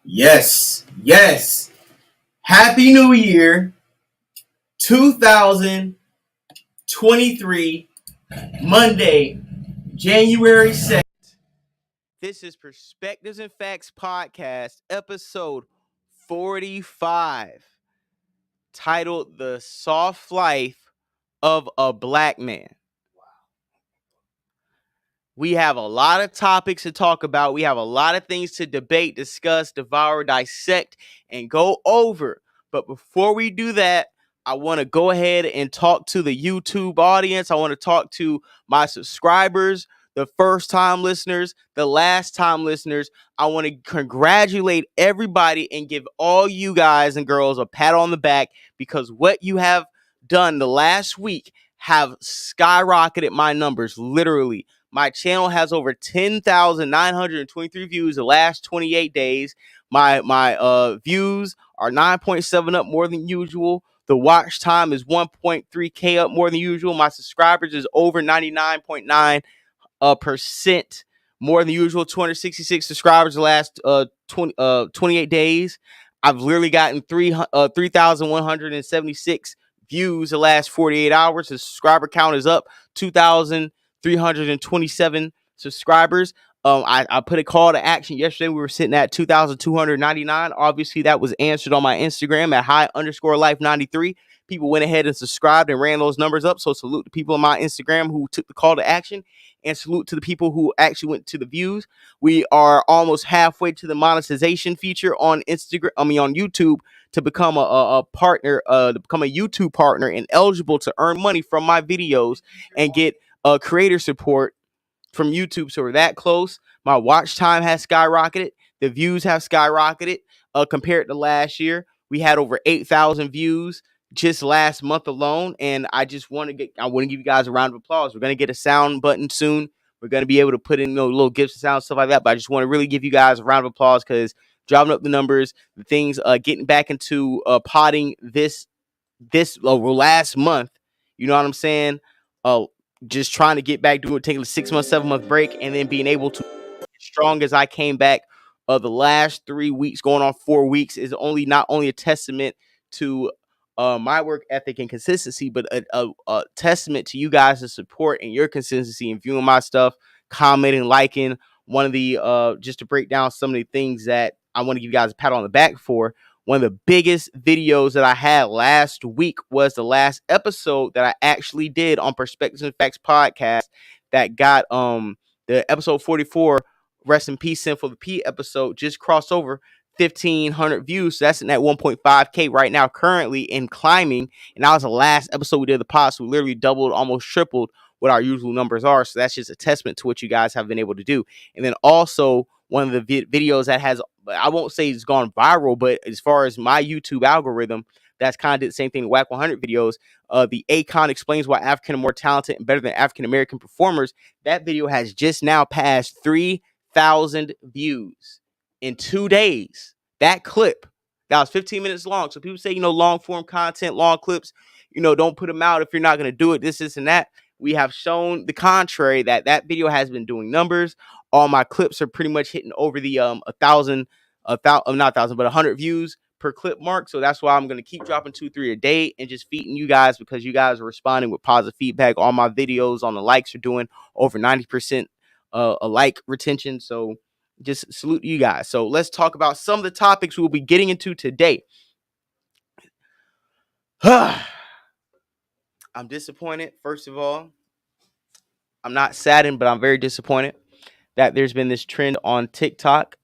Yes, yes. Happy New Year 2023, Monday, January 2nd. This is Perspectives and Facts Podcast, episode 45, titled The Soft Life of a Black Man. We have a lot of topics to talk about. We have a lot of things to debate, discuss, devour, dissect, and go over. But before we do that, I want to go ahead and talk to the YouTube audience. I want to talk to my subscribers, the first time listeners, the last time listeners. I want to congratulate everybody and give all you guys and girls a pat on the back because what you have done the last week have skyrocketed my numbers, literally. My channel has over 10,923 views the last 28 days. My views are 9.7 up more than usual. The watch time is 1.3K up more than usual. My subscribers is over 99.9% more than usual. 266 subscribers the last 28 days. I've literally gotten 3,176 views the last 48 hours. The subscriber count is up 2,327 subscribers. I put a call to action yesterday. We were sitting at 2,299. Obviously, that was answered on my Instagram at high_life93. People went ahead and subscribed and ran those numbers up. So salute the people on my Instagram who took the call to action, and salute to the people who actually went to the views. We are almost halfway to the monetization feature on on YouTube, to become a partner, to become a YouTube partner and eligible to earn money from my videos and get creator support from YouTube. So we're that close. My watch time has skyrocketed. The views have skyrocketed compared to last year. We had over 8,000 views just last month alone. And I want to give you guys a round of applause. We're going to get a sound button soon. We're going to be able to put in little gifts and sound stuff like that. But I just want to really give you guys a round of applause because driving up the numbers, the things, getting back into potting this last month. You know what I'm saying? Just trying to get back, taking a 6 month, 7 month break, and then being able to as strong as I came back. The last 3 weeks, going on 4 weeks, is not only a testament to my work ethic and consistency, but a testament to you guys' support and your consistency in viewing my stuff, commenting, liking. One of the just to break down some of the things that I want to give you guys a pat on the back for. One of the biggest videos that I had last week was the last episode that I actually did on Perspectives and Facts podcast that got the episode 44, Rest in Peace Sinful the P episode, just crossed over 1,500 views. So that's in that 1.5K right now currently and climbing. And that was the last episode we did the pod. So we literally doubled, almost tripled what our usual numbers are. So that's just a testament to what you guys have been able to do. And then also one of the videos that has, I won't say it's gone viral, but as far as my YouTube algorithm, that's kind of did the same thing. Whack 100 videos. The Akon explains why African are more talented and better than African American performers. That video has just now passed 3,000 views in 2 days. That clip that was 15 minutes long. So people say, long form content, long clips, don't put them out if you're not going to do it. This and that. We have shown the contrary, that video has been doing numbers. All my clips are pretty much hitting over the 1,000, not 1,000, but 100 views per clip mark. So that's why I'm going to keep dropping 2-3 a day and just feeding you guys, because you guys are responding with positive feedback. All my videos on the likes are doing over 90% a like retention. So just salute you guys. So let's talk about some of the topics we'll be getting into today. I'm disappointed. First of all, I'm not saddened, but I'm very disappointed that there's been this trend on TikTok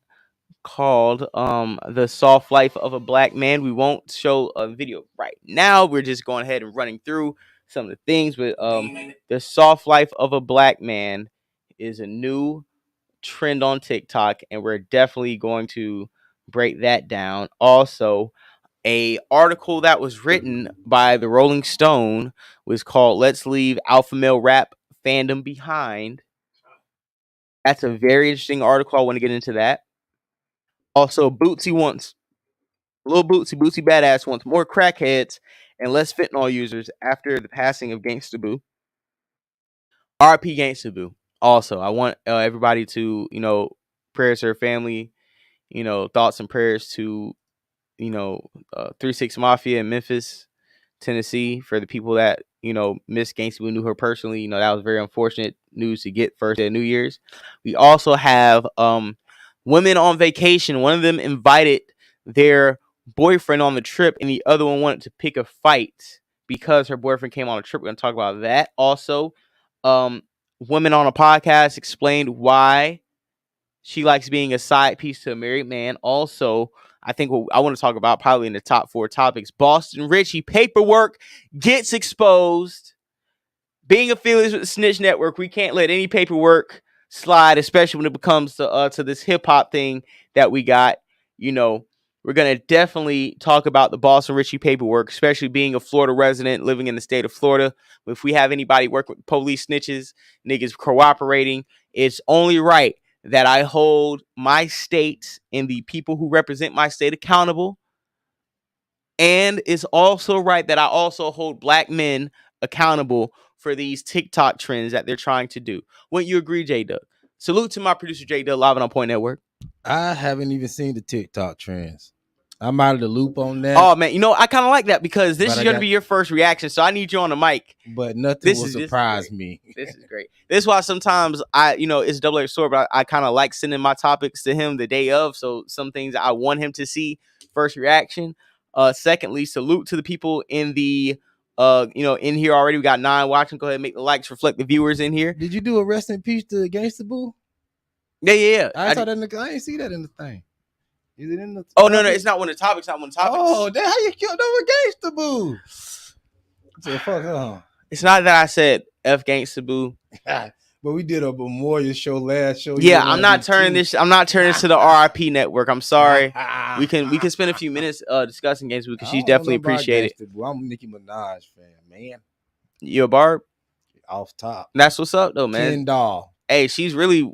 called The Soft Life of a Black Man. We won't show a video right now. We're just going ahead and running through some of the things. But The Soft Life of a Black Man is a new trend on TikTok, and we're definitely going to break that down. Also, a article that was written by the Rolling Stone was called "Let's Leave Alpha Male Rap Fandom Behind." That's a very interesting article. I want to get into that. Also, Bootsy Badass wants more crackheads and less fentanyl users after the passing of Gangsta Boo. RP Gangsta Boo. Also, I want everybody to, prayers to her family thoughts and prayers to 3 6 Mafia in Memphis, Tennessee, for the people that Miss Gangsta Boo knew her personally. That was very unfortunate news to get first at New Year's. We also have women on vacation. One of them invited their boyfriend on the trip, and the other one wanted to pick a fight because her boyfriend came on a trip. We're gonna talk about that. Also, women on a podcast explained why she likes being a side piece to a married man. Also, I think what I want to talk about probably in the top 4 topics: Boston Ritchie Paperwork gets exposed. Being affiliated with the Snitch Network, we can't let any paperwork slide, especially when it comes to this hip hop thing that we got. We're gonna definitely talk about the Boston Ritchie Paperwork, especially being a Florida resident living in the state of Florida. If we have anybody working with police snitches, niggas cooperating, it's only right that I hold my state and the people who represent my state accountable. And it's also right that I also hold black men accountable for these TikTok trends that they're trying to do. Wouldn't you agree, J Dub? Salute to my producer, J Dub, live on Point Network. I haven't even seen the TikTok trends. I'm out of the loop on that. Oh, man. I kind of like that because this is going to be your first reaction, so I need you on the mic. But nothing will surprise me. This is great. This is why sometimes it's a double-edged sword, but I kind of like sending my topics to him the day of, so some things I want him to see first reaction. Secondly, salute to the people in the in here already. We got 9 watching. Go ahead and make the likes reflect the viewers in here. Did you do a rest in peace to Gangsta Boo? Yeah. I saw that. I didn't see that in the thing. Is it in the? Oh no, it's not one of the topics. Not one of the topics. Oh, then how you killed over Gangsta Boo? So fuck It's not that I said F Gangsta Boo. But we did a memorial show last show. Yeah, I'm not turning this to the RIP network. I'm sorry. We can spend a few minutes discussing Gangsta Boo because she's definitely appreciated. I'm Nicki Minaj fan, man. You a Barb? Off top. That's what's up though, man. Ken Doll. Hey, she's really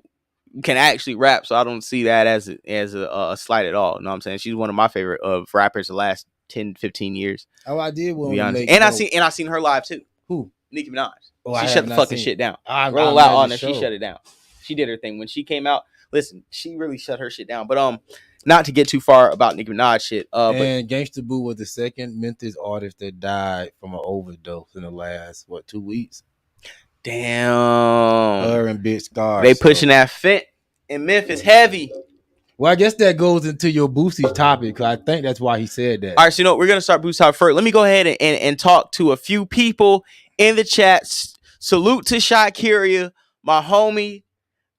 can actually rap, so I don't see that as a slight at all. You know what I'm saying? She's one of my favorite rappers the last 10, 15 years. Oh, I did want to make I seen her live too. Who? Nicki Minaj. Oh, she shut the fucking shit down. Roll out on her. She shut it down. She did her thing when she came out. Listen, she really shut her shit down. But not to get too far about Nicki Minaj shit. And Gangsta Boo was the second Memphis artist that died from an overdose in the last 2 weeks. Damn. Her and Big Scar. They pushing that fent in Memphis heavy. Well, I guess that goes into your Boosie topic. I think that's why he said that. All right, so we're gonna start Boosie topic first. Let me go ahead and talk to a few people in the chat. Salute to Shakiria, my homie,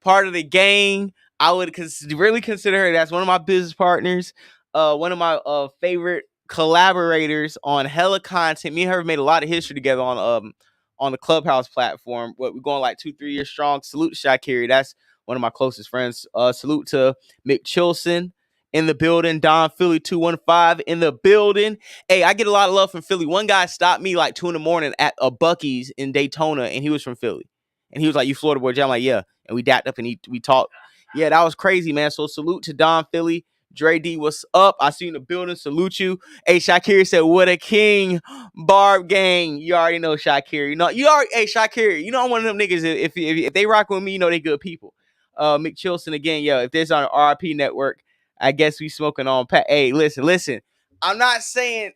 part of the gang. I would really consider her. That's one of my business partners. One of my favorite collaborators on hella content. Me and her have made a lot of history together on the Clubhouse platform. We're going like 2-3 years strong. Salute to Shakiria. That's one of my closest friends. Salute to Mick Chilson in the building. Don Philly 215 in the building. Hey, I get a lot of love from Philly. One guy stopped me like 2 a.m. at a Buc-ee's in Daytona, and he was from Philly. And he was like, "You Florida boy?" I'm like, "Yeah." And we dapped up and we talked. Yeah, that was crazy, man. So salute to Don Philly. Dre D, what's up? I see you in the building. Salute you. Hey, Shakira said, "What a king." Barb gang. You already know Shakira. Hey, Shakira, I'm one of them niggas. If they rock with me, they good people. Mick Chilson again. Yo, if there's on RIP network, I guess we smoking on Pat. Hey, listen. I'm not saying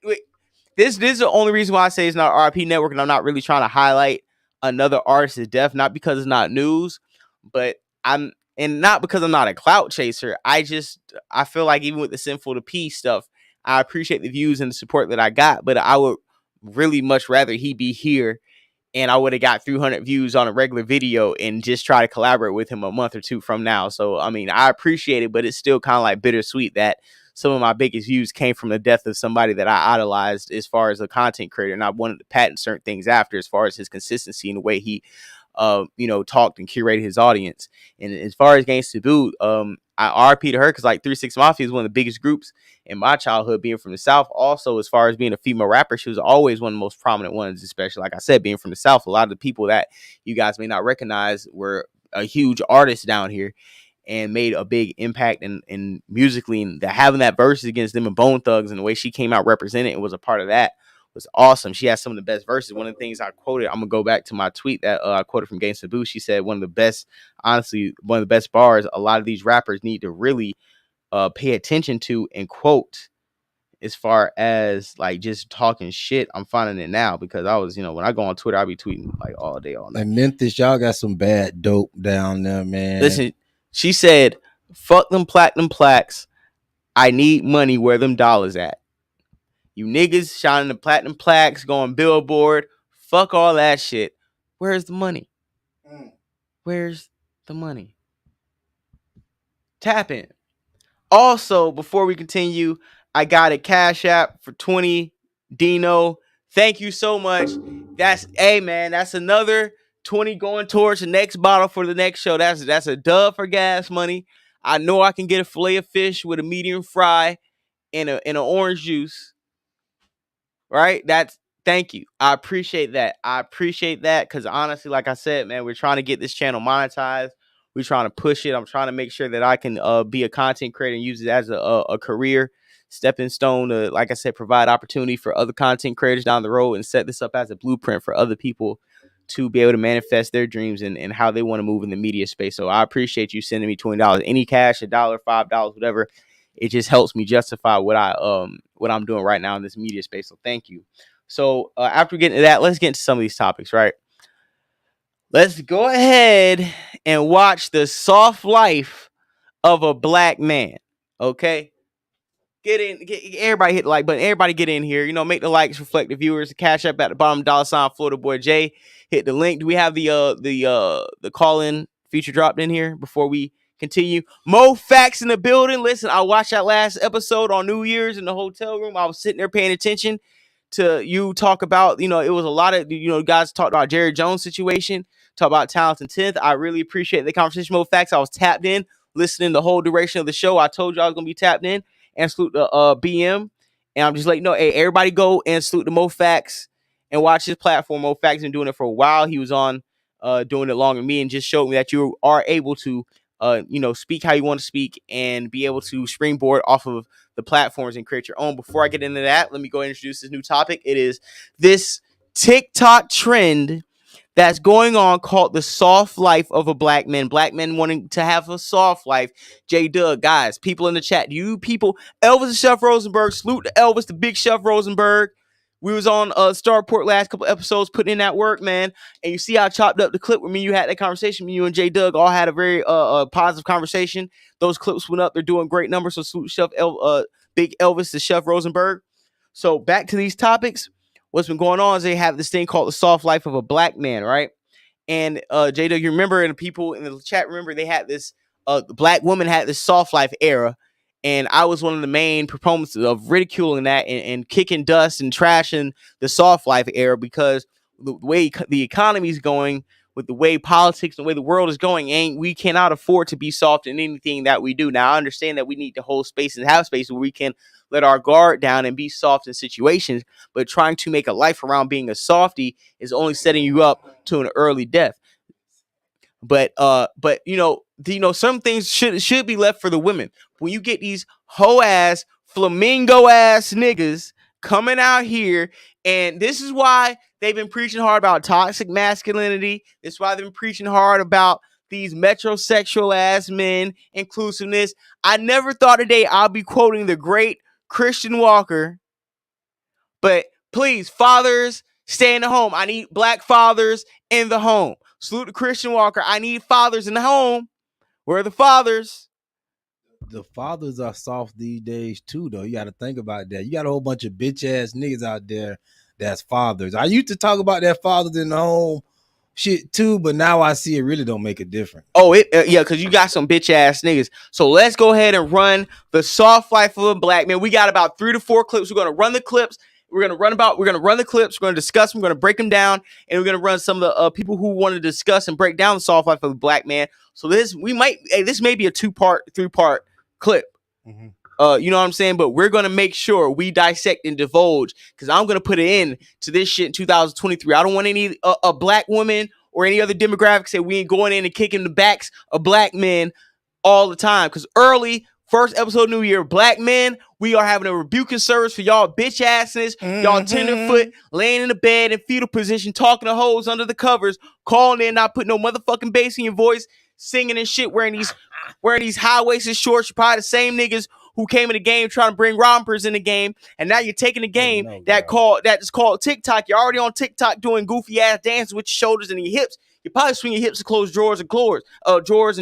this is the only reason why I say it's not RIP network, and I'm not really trying to highlight another artist's death, not because it's not news, but not because I'm not a clout chaser. I feel like even with the Sinful to Peace stuff, I appreciate the views and the support that I got, but I would really much rather he be here and I would have got 300 views on a regular video and just try to collaborate with him a month or 2 from now. So, I mean, I appreciate it, but it's still kind of like bittersweet that some of my biggest views came from the death of somebody that I idolized as far as a content creator. And I wanted to patent certain things after as far as his consistency and the way he, talked and curated his audience. And as far as Gangsta Boo, I RP to her because like 3 6 Mafia is one of the biggest groups in my childhood, being from the South. Also, as far as being a female rapper, she was always one of the most prominent ones, especially, like I said, being from the South. A lot of the people that you guys may not recognize were a huge artist down here and made a big impact in musically, and having that verses against them and Bone Thugs and the way she came out represented and was a part of that was awesome. She has some of the best verses. One of the things I quoted, I'm gonna go back to my tweet that I quoted from Gangsta Boo. She said one of the best bars. A lot of these rappers need to really pay attention to and quote as far as like just talking shit. I'm finding it now because I was, when I go on Twitter, I be tweeting like all day, all night. And Memphis, y'all got some bad dope down there, man. Listen, she said, fuck them platinum plaques. I need money where them dollars at. You niggas shining the platinum plaques, going billboard. Fuck all that shit. Where's the money? Where's the money? Tap in. Also, before we continue, I got a Cash App for 20 Dino. Thank you so much. That's another 20 going towards the next bottle for the next show. That's a dub for gas money. I know I can get a fillet of fish with a medium fry and an orange juice. Right? Thank you. I appreciate that. Because honestly, like I said, man, we're trying to get this channel monetized. We're trying to push it. I'm trying to make sure that I can be a content creator and use it as a career stepping stone to, like I said, provide opportunity for other content creators down the road and set this up as a blueprint for other people to be able to manifest their dreams and how they want to move in the media space. So I appreciate you sending me $20, any cash, $1, $5, whatever. It just helps me justify what I'm doing right now in this media space. So thank you. So after getting to that, let's get into some of these topics, right? Let's go ahead and watch the soft life of a black man. Okay. Everybody hit the like button. Everybody get in here. Make the likes reflect the viewers. The Cash App at the bottom, $ Florida Boy J. Hit the link. Do we have the call-in feature dropped in here before we continue? Mo Facts in the building. Listen, I watched that last episode on New Year's in the hotel room. I was sitting there paying attention to you talk about, it was a lot of, guys talked about Jerry Jones situation, talk about Talented 10th. I really appreciate the conversation. Mo Facts, I was tapped in, listening the whole duration of the show. I told you I was going to be tapped in. And salute the BM. And I'm just like, no, hey, everybody go and salute the Mo Facts and watch his platform. Mo Facts been doing it for a while. He was on doing it longer than me and just showed me that you are able to, speak how you want to speak and be able to springboard off of the platforms and create your own. Before I get into that, let me go and introduce this new topic. It is this TikTok trend that's going on called the soft life of a black man. Black men wanting to have a soft life. J Doug, guys, people in the chat, you people, Elvis and Chef Rosenberg, salute to Elvis, the big Chef Rosenberg. We was on Starport last couple episodes putting in that work, man. And you see how I chopped up the clip with me. You had that conversation. Me, you and J Doug all had a very positive conversation. Those clips went up. They're doing great numbers. So salute Chef Big Elvis to Chef Rosenberg. So back to these topics. What's been going on is they have this thing called the soft life of a black man, right? And Jada, you remember, and the people in the chat remember, they had this the black woman had this soft life era, and I was one of the main proponents of ridiculing that and kicking dust and trashing the soft life era because the way the economy is going, with the way politics and the way the world is going, we cannot afford to be soft in anything that we do. Now I understand that we need to hold space and have space where we can let our guard down and be soft in situations, but trying to make a life around being a softie is only setting you up to an early death. But some things should be left for the women. When you get these hoe ass, flamingo ass niggas coming out here, and this is why they've been preaching hard about toxic masculinity. This is why they've been preaching hard about these metrosexual ass men, inclusiveness. I never thought today I'll be quoting the great Christian Walker, but please, fathers, stay in the home. I need black fathers in the home. Salute to Christian Walker. I need fathers in the home. Where are the fathers? The fathers are soft these days too, though. You got to think about that. You got a whole bunch of bitch ass niggas out there that's fathers. I used to talk about their fathers in the home shit too, but now I see it really don't make a difference. Oh, yeah, because you got some bitch ass niggas. So let's go ahead and run the soft life of a black man. We got about 3 to 4 clips. We're gonna run the clips. We're gonna run the clips. We're gonna discuss them. We're gonna break them down, and we're gonna run some of the people who want to discuss and break down the soft life of a black man. So this may be a 2-part, 3-part clip. Mm-hmm. You know what I'm saying? But we're gonna make sure we dissect and divulge, because I'm gonna put it in to this shit in 2023. I don't want any a black woman or any other demographic say we ain't going in and kicking the backs of black men all the time. Because first episode New Year, black men, we are having a rebuking service for y'all bitch asses, y'all tenderfoot, laying in the bed in fetal position, talking to hoes under the covers, calling in, not putting no motherfucking bass in your voice, singing and shit, wearing these wearing these high-waisted shorts. You're probably the same niggas who came in the game trying to bring rompers in the game, and now you're taking the game that is called TikTok. You're already on TikTok doing goofy ass dances with your shoulders and your hips. You probably swing your hips to close drawers and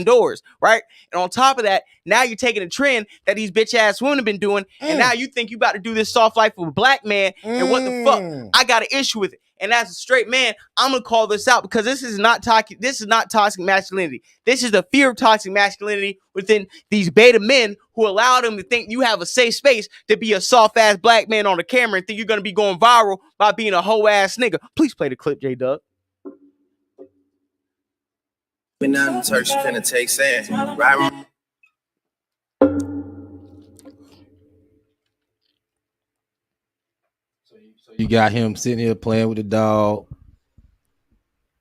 doors, right? And on top of that, now you're taking a trend that these bitch ass women have been doing, and now you think you about to do this soft life of a black man, and what the fuck? I got an issue with it. And as a straight man, I'm gonna call this out because this is not toxic. This is not toxic masculinity. This is the fear of toxic masculinity within these beta men who allow them to think you have a safe space to be a soft ass black man on the camera and think you're gonna be going viral by being a hoe ass nigga. Please play the clip, J-Dub. But now the Turks finna take sand, right? You got him sitting here playing with the dog,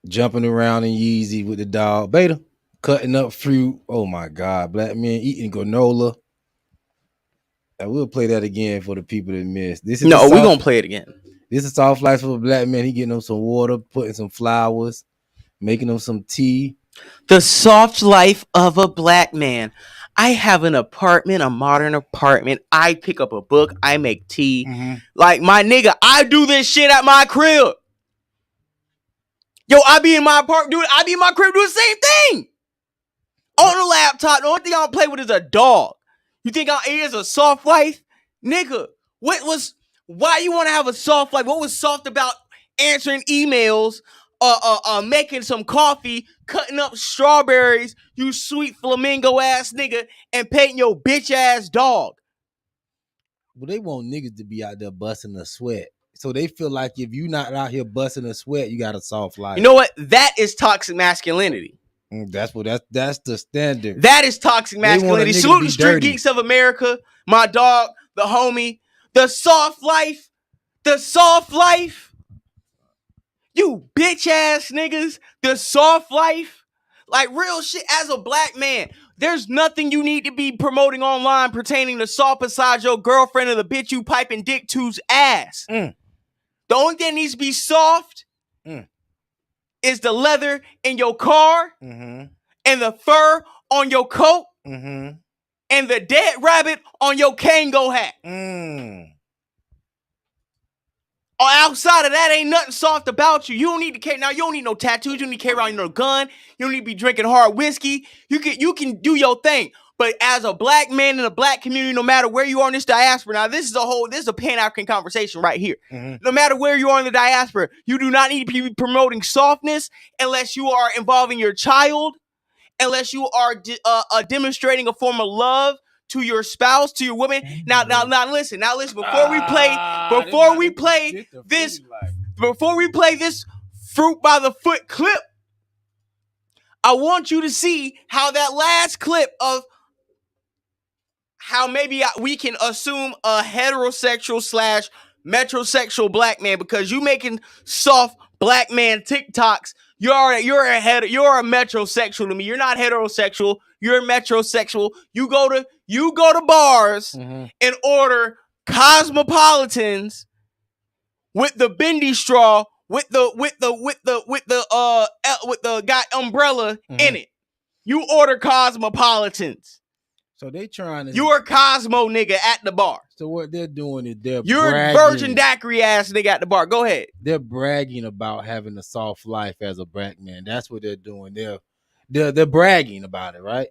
jumping around in Yeezy with the dog. Beta, cutting up fruit. Oh my God, black men eating granola. I will play that again for the people that missed. This is no, we're gonna play it again. This is soft life for a black man. He getting them some water, putting some flowers, making them some tea. The soft life of a black man. I have an apartment, a modern apartment. I pick up a book. I make tea. Like, my nigga, I do this shit at my crib. Yo, I be in my apartment, dude. I be in my crib doing the same thing. On the laptop, the only thing I don't play with is a dog. You think it is a soft life? Nigga, why you want to have a soft life? What was soft about answering emails, making some coffee, cutting up strawberries, you sweet flamingo ass nigga, and painting your bitch ass dog? Well, they want niggas to be out there busting a sweat. So they feel like if you not out here busting a sweat, you got a soft life. You know what? That is toxic masculinity. That's the standard. That is toxic masculinity. Salute the Street Geeks of America, my dog, the homie, the soft life, you bitch ass niggas, the soft life, like real shit. As a black man, there's nothing you need to be promoting online pertaining to soft beside your girlfriend or the bitch you piping dick to's ass. The only thing that needs to be soft is the leather in your car and the fur on your coat and the dead rabbit on your Kango hat. Outside of that, ain't nothing soft about you. You don't need to carry. Now, you don't need no tattoos. You don't need to carry around no gun. You don't need to be drinking hard whiskey. You can do your thing. But as a black man in a black community, no matter where you are in this diaspora, now this is a Pan-African conversation right here. No matter where you are in the diaspora, you do not need to be promoting softness unless you are involving your child, unless you are demonstrating a form of love to your spouse, to your woman. Now listen. Before we play this fruit by the foot clip, I want you to see how that last clip of how maybe we can assume a heterosexual / metrosexual black man, because you making soft black man TikToks. You're a metrosexual to me. You're not heterosexual. You're metrosexual. You go to bars and order cosmopolitans with the bendy straw with the got umbrella in it. You order cosmopolitans. So they trying to. You're a Cosmo nigga at the bar. So what they're doing is you're a virgin daiquiri ass nigga at the bar. Go ahead. They're bragging about having a soft life as a black man. That's what they're doing. They're bragging about it, right?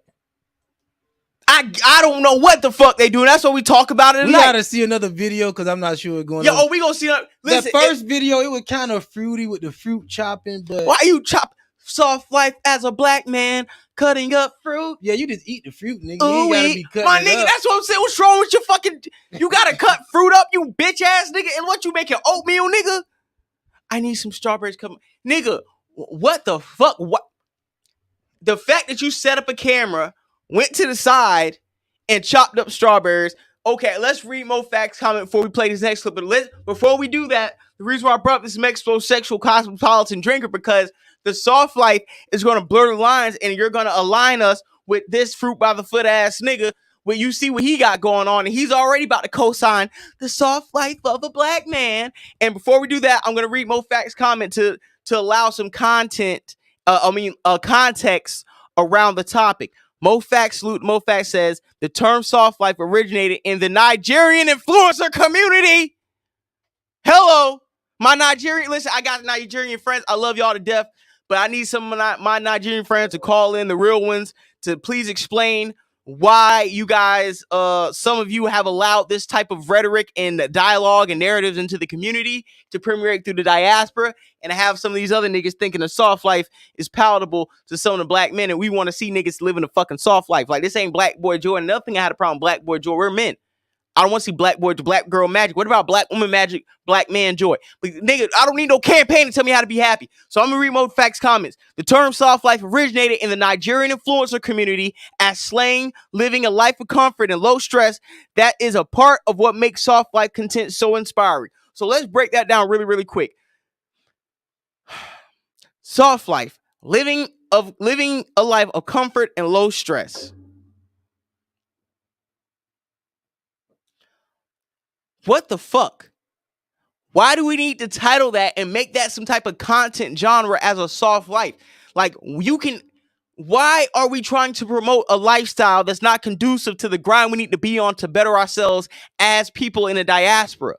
I don't know what the fuck they do. That's what we talk about it tonight. We gotta see another video because I'm not sure what's going on. We gonna see that. Listen, the first video, it was kind of fruity with the fruit chopping, but why you chop soft life as a black man cutting up fruit? Yeah, you just eat the fruit, nigga. You ain't gotta be cutting my nigga, that's what I'm saying. What's wrong with your fucking? You gotta cut fruit up, you bitch ass nigga. And what you making oatmeal, nigga? I need some strawberries coming, nigga. What the fuck? What? The fact that you set up a camera, went to the side, and chopped up strawberries. Okay, let's read more facts comment before we play this next clip. But before we do that, the reason why I brought up this metrosexual cosmopolitan drinker, because the soft life is going to blur the lines, and you're going to align us with this fruit by the foot ass nigga. When you see what he got going on, and he's already about to co-sign the soft life of a black man. And before we do that, I'm going to read Mo Facts comment to allow some context around the topic. Salute Mofax says the term soft life originated in the Nigerian influencer community. Hello, my Nigerian. Listen, I got Nigerian friends. I love y'all to death, but I need some of my Nigerian friends to call in, the real ones, to please explain why you guys, some of you have allowed this type of rhetoric and dialogue and narratives into the community to permeate through the diaspora, and have some of these other niggas thinking a soft life is palatable to some of the black men, and we want to see niggas living a fucking soft life. Like, this ain't Black Boy Joy. Another thing I had a problem with Black Boy Joy, we're men. I don't want to see black boy, black girl magic. What about black woman magic, black man joy? But nigga, I don't need no campaign to tell me how to be happy. So I'm gonna read Mofax comments. The term soft life originated in the Nigerian influencer community as slang, living a life of comfort and low stress. That is a part of what makes soft life content so inspiring. So let's break that down really, really quick. Soft life, living a life of comfort and low stress. What the fuck? Why do we need to title that and make that some type of content genre as a soft life? Like, why are we trying to promote a lifestyle that's not conducive to the grind we need to be on to better ourselves as people in a diaspora?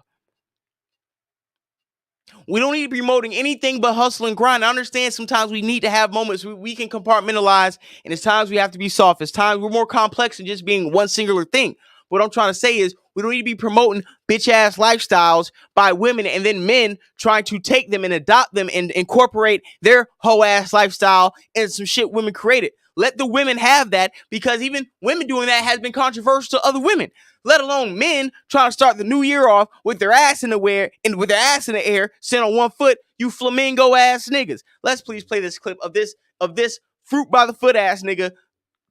We don't need to be promoting anything but hustle and grind. I understand sometimes we need to have moments we can compartmentalize, and it's times we have to be soft. It's times we're more complex than just being one singular thing. What I'm trying to say is we don't need to be promoting bitch-ass lifestyles by women and then men trying to take them and adopt them and incorporate their hoe-ass lifestyle into some shit women created. Let the women have that, because even women doing that has been controversial to other women, let alone men trying to start the new year off with their ass in the air and with their ass in the air, sitting on one foot. You flamingo ass niggas. Let's please play this clip of this fruit by the foot ass nigga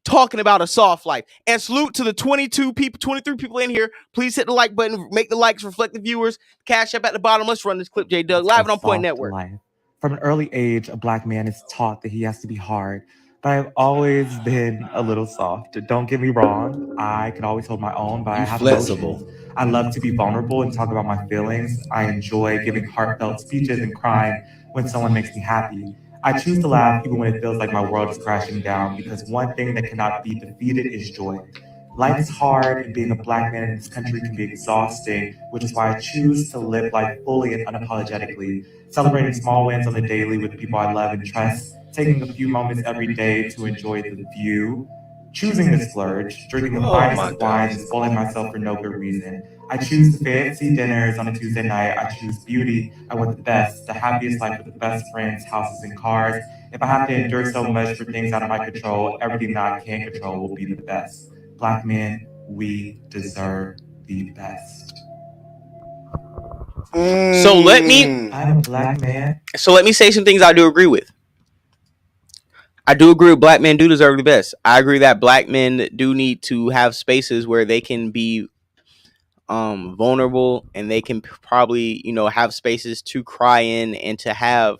talking about a soft life. And salute to the 23 people in here. Please hit the like button, make the likes reflect the viewers. Cash up at the bottom. Let's run this clip, J Doug, live on Point Network. Life. From an early age, a black man is taught that he has to be hard, but I've always been a little soft. Don't get me wrong, I can always hold my own, but I have flexible. emotions. I love to be vulnerable and talk about my feelings. I enjoy giving heartfelt speeches and crying when someone makes me happy. I choose to laugh even when it feels like my world is crashing down, because one thing that cannot be defeated is joy. Life is hard, and being a black man in this country can be exhausting, which is why I choose to live life fully and unapologetically, celebrating small wins on the daily with people I love and trust, taking a few moments every day to enjoy the view, choosing to splurge, drinking the finest of wines, and spoiling myself for no good reason. I choose the fancy dinners on a Tuesday night. I choose beauty. I want the best, the happiest life with the best friends, houses, and cars. If I have to endure so much for things out of my control, everything that I can control will be the best. Black men, we deserve the best. So I'm a black man. So let me say some things I do agree with. I do agree with black men do deserve the best. I agree that black men do need to have spaces where they can be vulnerable, and they can probably, have spaces to cry in and to have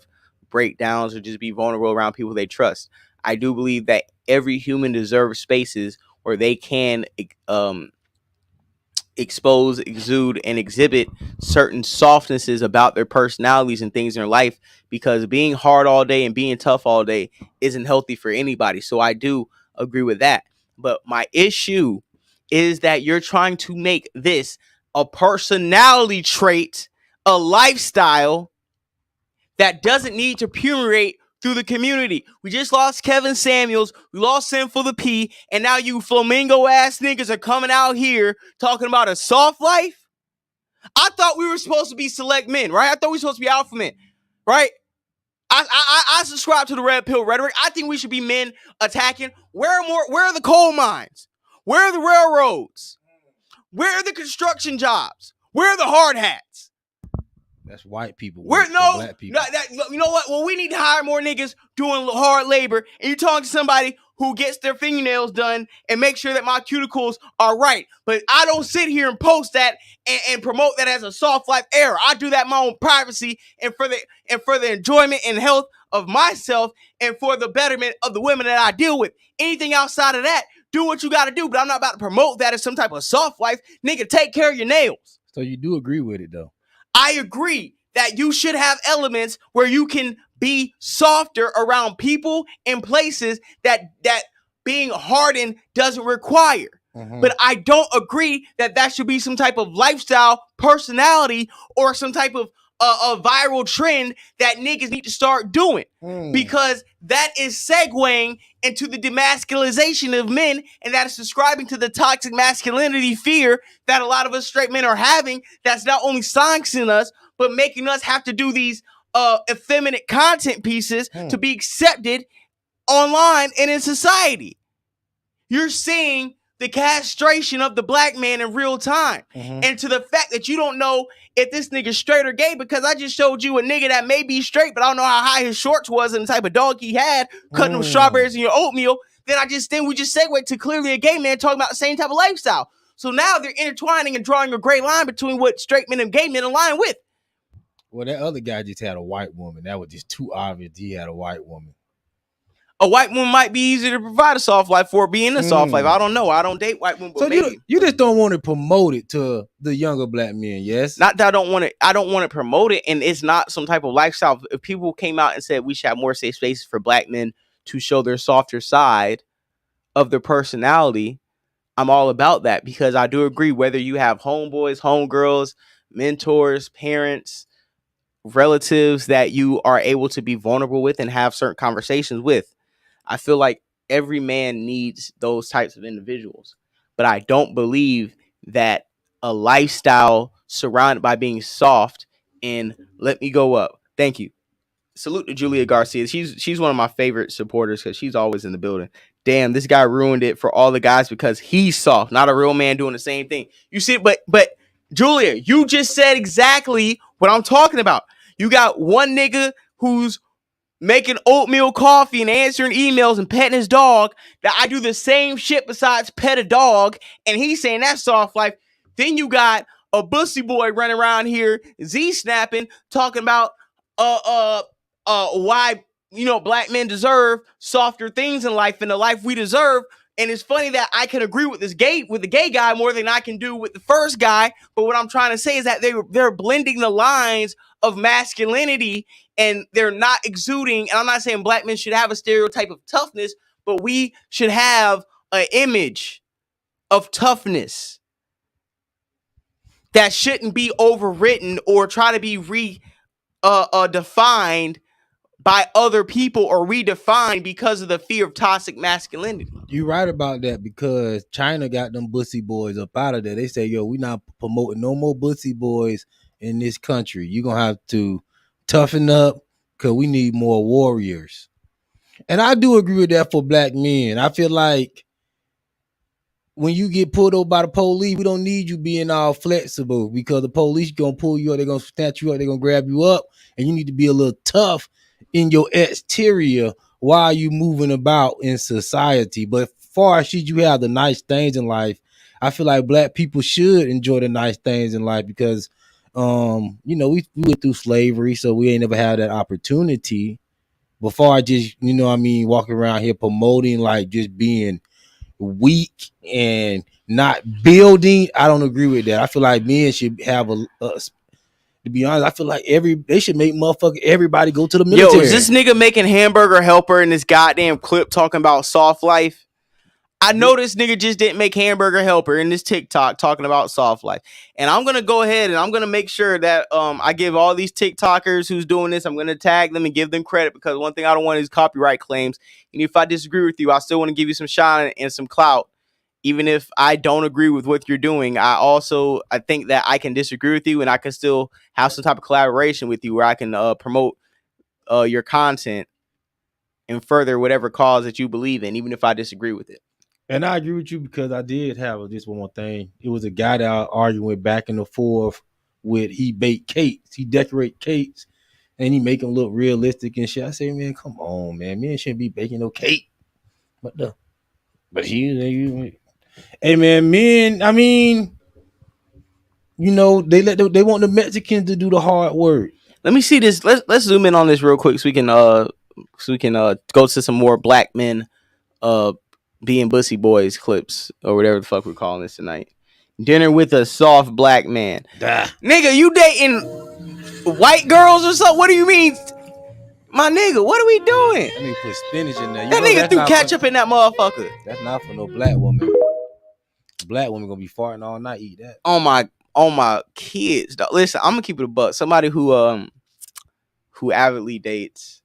breakdowns or just be vulnerable around people they trust. I do believe that every human deserves spaces where they can expose, exude, and exhibit certain softnesses about their personalities and things in their life, because being hard all day and being tough all day isn't healthy for anybody. So I do agree with that. But my issue is that you're trying to make this a personality trait, a lifestyle that doesn't need to permeate through the community. We just lost Kevin Samuels. We lost Sinful the P. And now you flamingo ass niggas are coming out here talking about a soft life. I thought we were supposed to be select men, right? I thought we were supposed to be alpha men, right? I subscribe to the red pill rhetoric. I think we should be men attacking. Where are the coal mines? Where are the railroads? Where are the construction jobs? Where are the hard hats? That's white people. Black people. You know what? Well, we need to hire more niggas doing hard labor. And you talk to somebody who gets their fingernails done and make sure that my cuticles are right. But I don't sit here and post that and promote that as a soft life era. I do that in my own privacy and for the enjoyment and health of myself and for the betterment of the women that I deal with. Anything outside of that, do what you got to do. But I'm not about to promote that as some type of soft life. Nigga, take care of your nails. So you do agree with it, though? I agree that you should have elements where you can be softer around people and places that being hardened doesn't require. But I don't agree that should be some type of lifestyle, personality, or some type of a viral trend that niggas need to start doing. Because that is segueing into the demasculization of men, and that is subscribing to the toxic masculinity fear that a lot of us straight men are having, that's not only silencing us, but making us have to do these effeminate content pieces to be accepted online and in society. You're seeing the castration of the black man in real time. And to the fact that you don't know if this nigga's straight or gay, because I just showed you a nigga that may be straight, but I don't know how high his shorts was and the type of dog he had, cutting them strawberries in your oatmeal. Then we just segued to clearly a gay man talking about the same type of lifestyle. So now they're intertwining and drawing a gray line between what straight men and gay men align with. Well, that other guy just had a white woman. That was just too obvious. He had a white woman. A white woman might be easier to provide a soft life for being a soft life. I don't know. I don't date white women, but so maybe. You just don't want to promote it to the younger black men, yes? Not that I don't want it. I don't want to promote it, and it's not some type of lifestyle. If people came out and said we should have more safe spaces for black men to show their softer side of their personality, I'm all about that, because I do agree, whether you have homeboys, homegirls, mentors, parents, relatives that you are able to be vulnerable with and have certain conversations with. I feel like every man needs those types of individuals, but I don't believe that a lifestyle surrounded by being soft and let me go up. Thank you. Salute to Julia Garcia. She's one of my favorite supporters because she's always in the building. Damn, this guy ruined it for all the guys because he's soft, not a real man doing the same thing. You see, but Julia, you just said exactly what I'm talking about. You got one nigga who's making oatmeal coffee and answering emails and petting his dog, that I do the same shit besides pet a dog, and he's saying that's soft life. Then you got a Boosie boy running around here, Z-snapping, talking about why, black men deserve softer things in life and the life we deserve. And it's funny that I can agree with the gay guy more than I can do with the first guy. But what I'm trying to say is that they're blending the lines of masculinity, and they're not exuding. And I'm not saying black men should have a stereotype of toughness, but we should have an image of toughness that shouldn't be overwritten or try to be defined by other people or redefined because of the fear of toxic masculinity. You're right about that, because China got them Boosie boys up out of there. They say, yo, we not promoting no more Boosie boys in this country. You're going to have to toughen up because we need more warriors. And I do agree with that for black men. I feel like when you get pulled over by the police, we don't need you being all flexible, because the police going to pull you up, they're going to snatch you up, they're going to grab you up, and you need to be a little tough in your exterior while you moving about in society. But far as should you have the nice things in life, I feel like black people should enjoy the nice things in life, because we went through slavery, so we ain't never had that opportunity. Before I just, walking around here promoting like just being weak and not building, I don't agree with that. I feel like men should have to be honest, I feel like they should make everybody go to the military. Yo, is this nigga making Hamburger Helper in this goddamn clip talking about soft life? I know this nigga just didn't make Hamburger Helper in this TikTok talking about soft life. And I'm going to go ahead and I'm going to make sure that I give all these TikTokers who's doing this, I'm going to tag them and give them credit, because one thing I don't want is copyright claims. And if I disagree with you, I still want to give you some shine and some clout. Even if I don't agree with what you're doing, I think that I can disagree with you and I can still have some type of collaboration with you where I can promote your content and further whatever cause that you believe in, even if I disagree with it. And I agree with you, because I did have this one more thing. It was a guy that I argued with back and forth with. He bake cakes. He decorate cakes, and he make them look realistic and shit. I say, man, come on, man. Men shouldn't be baking no cake. Hey, man, men, I mean, they want the Mexicans to do the hard work. Let me see this. Let's zoom in on this real quick so we can go to some more black men being Boosie boys clips or whatever the fuck we're calling this tonight. Dinner with a soft black man. Nigga, you dating white girls or something? What do you mean? My nigga, what are we doing? That nigga put spinach in there. You That know nigga that's threw not ketchup in that motherfucker. That's not for no black woman. Black woman gonna be farting all night. Eat that. On my kids, dog. Listen, I'm gonna keep it a buck. Somebody who avidly dates.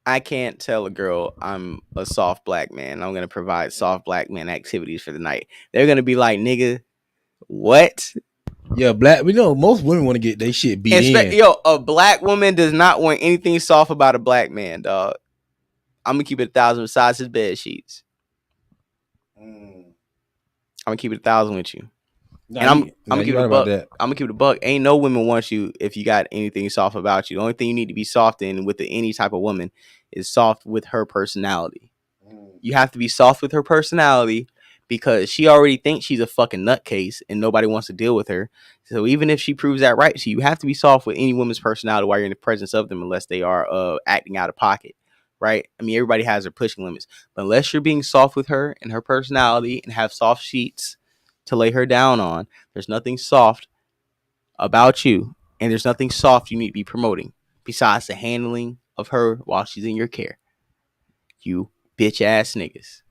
I can't tell a girl I'm a soft black man. I'm gonna provide soft black man activities for the night. They're gonna be like, nigga, what? Yeah, black. We know most women want to get their shit beat in. Yo, a black woman does not want anything soft about a black man, dog. I'm gonna keep it 1,000 besides his bed sheets. I'm gonna keep it 1,000 with you. Nah, And I'm gonna keep it a buck. that. I'm gonna keep it a buck. Ain't no women want you if you got anything soft about you. The only thing you need to be soft in with any type of woman is soft with her personality. You have to be soft with her personality because she already thinks she's a fucking nutcase and nobody wants to deal with her. So even if she proves that right, so you have to be soft with any woman's personality while you're in the presence of them, unless they are acting out of pocket. Right? I mean, everybody has their pushing limits, but unless you're being soft with her and her personality and have soft sheets to lay her down on, there's nothing soft about you, and there's nothing soft you need to be promoting besides the handling of her while she's in your care. You bitch ass niggas.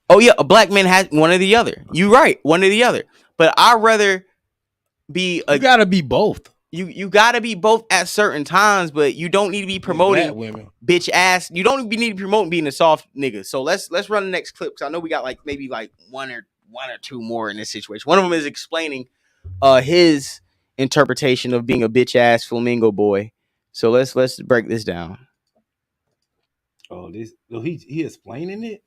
Oh yeah, a black man has one or the other. You right, one or the other. But I'd rather be You gotta be both. You gotta be both at certain times, but you don't need to be promoting Black women. bitch ass. You don't need to be promoting being a soft nigga. So let's run the next clip because I know we got like maybe like one or two more in this situation. One of them is explaining his interpretation of being a bitch ass flamingo boy. So let's break this down. Oh, he explaining it.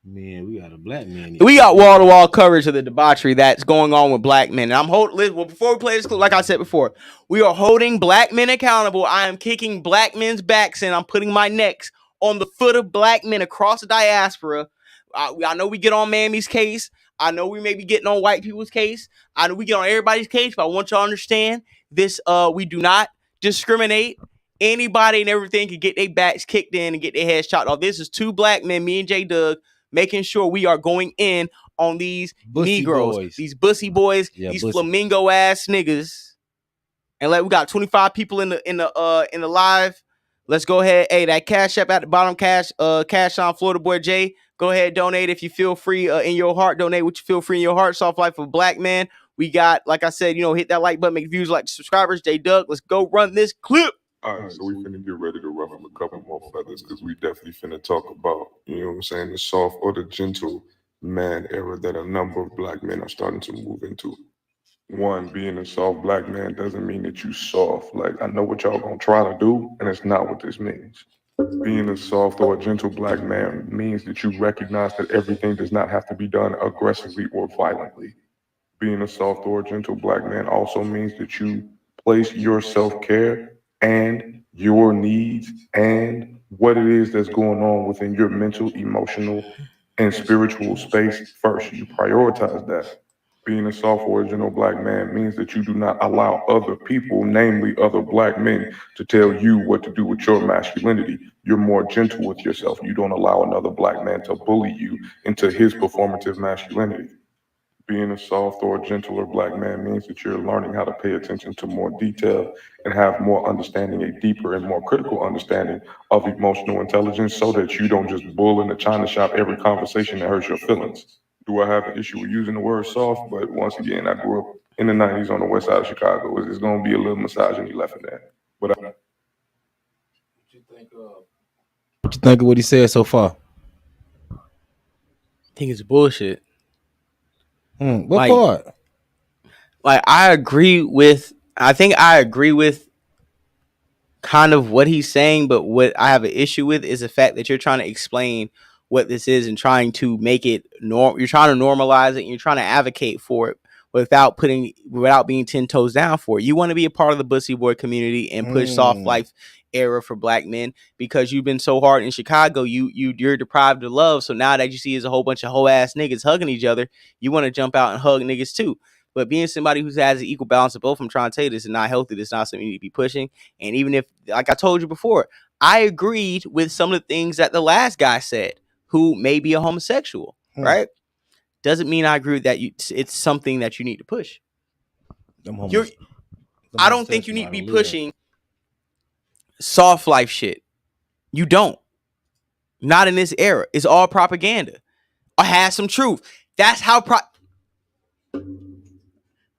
Man, we got a black man. We got wall to wall coverage of the debauchery that's going on with black men. And I'm holding. Well, before we play this clip, like I said before, we are holding black men accountable. I am kicking black men's backs and I'm putting my necks on the foot of black men across the diaspora. I know we get on Mammy's case. I know we may be getting on white people's case. I know we get on everybody's case, but I want y'all to understand this. We do not discriminate. Anybody and everything can get their backs kicked in and get their heads chopped off. This is two black men, me and J Doug, making sure we are going in on these Bussy Negroes, boys. these bussy boys, these bussy. flamingo ass niggas. And like we got 25 people in the live. Let's go ahead. Hey, that cash app at the bottom, cash on Florida Boy J. Go ahead, donate if you feel free in your heart. Donate what you feel free in your heart. Soft life of black man. We got, like I said, hit that like button, make views, like subscribers. J Doug, let's go run this clip. All right, so we finna get ready to ruffle a couple more feathers because we definitely finna talk about, you know what I'm saying, the soft or the gentle man era that a number of black men are starting to move into. One, being a soft black man doesn't mean that you soft. Like, I know what y'all gonna try to do, and it's not what this means. Being a soft or a gentle black man means that you recognize that everything does not have to be done aggressively or violently. Being a soft or a gentle black man also means that you place your self-care and your needs and what it is that's going on within your mental, emotional, and spiritual space first. You prioritize that. Being a soft or a gentle black man means that you do not allow other people, namely other black men, to tell you what to do with your masculinity. You're more gentle with yourself. You don't allow another black man to bully you into his performative masculinity. Being a soft or a gentler black man means that you're learning how to pay attention to more detail and have more understanding, a deeper and more critical understanding of emotional intelligence so that you don't just bull in the china shop every conversation that hurts your feelings. Do I have an issue with using the word soft? But once again, I grew up in the 90s on the west side of Chicago. It's going to be a little misogyny left in there. But What you think of what he said so far? I think it's bullshit. What part? Like I think I agree with kind of what he's saying, but what I have an issue with is the fact that you're trying to explain what this is and trying to make it you're trying to normalize it and you're trying to advocate for it without being 10 toes down for it. You want to be a part of the Bussy Boy community and push soft life era for black men because you've been so hard in Chicago, you're deprived of love. So now that you see is a whole bunch of hoe ass niggas hugging each other, you want to jump out and hug niggas too. But being somebody who has an equal balance of both, I'm trying to tell you this is not healthy. This is not something you need to be pushing. And even if, like I told you before, I agreed with some of the things that the last guy said, who may be a homosexual, right? Doesn't mean I agree with that. It's something that you need to push. I don't think you need to be pushing soft life shit. You don't. Not in this era. It's all propaganda. Or has some truth. That's how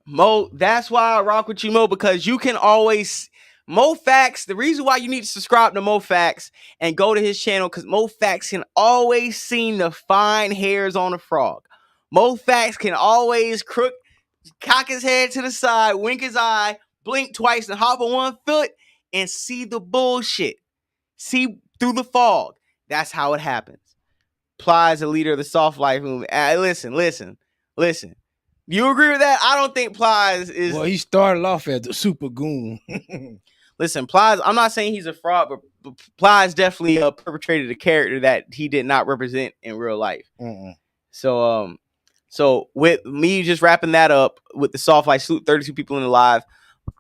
Mo, that's why I rock with you, Mo, because you can always Mo Facts. The reason why you need to subscribe to Mo Facts and go to his channel, because Mo Facts can always see the fine hairs on a frog. Mo Facts can always cock his head to the side, wink his eye, blink twice, and hop on one foot and see the bullshit. See through the fog. That's how it happens. Ply is a leader of the soft life movement. Listen. You agree with that? I don't think Ply is. Well, he started off as a super goon. Listen, Ply. I'm not saying he's a fraud, but Ply is definitely perpetrated a character that he did not represent in real life. So with me just wrapping that up with the soft life salute, 32 people in the live.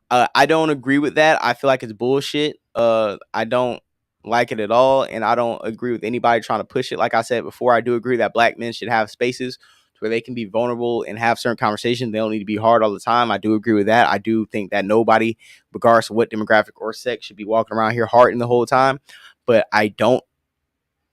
I don't agree with that. I feel like it's bullshit. I don't like it at all, and I don't agree with anybody trying to push it. Like I said before, I do agree that black men should have spaces where they can be vulnerable and have certain conversations. They don't need to be hard all the time. I do agree with that. I do think that nobody, regardless of what demographic or sex, should be walking around here hardened the whole time. But I don't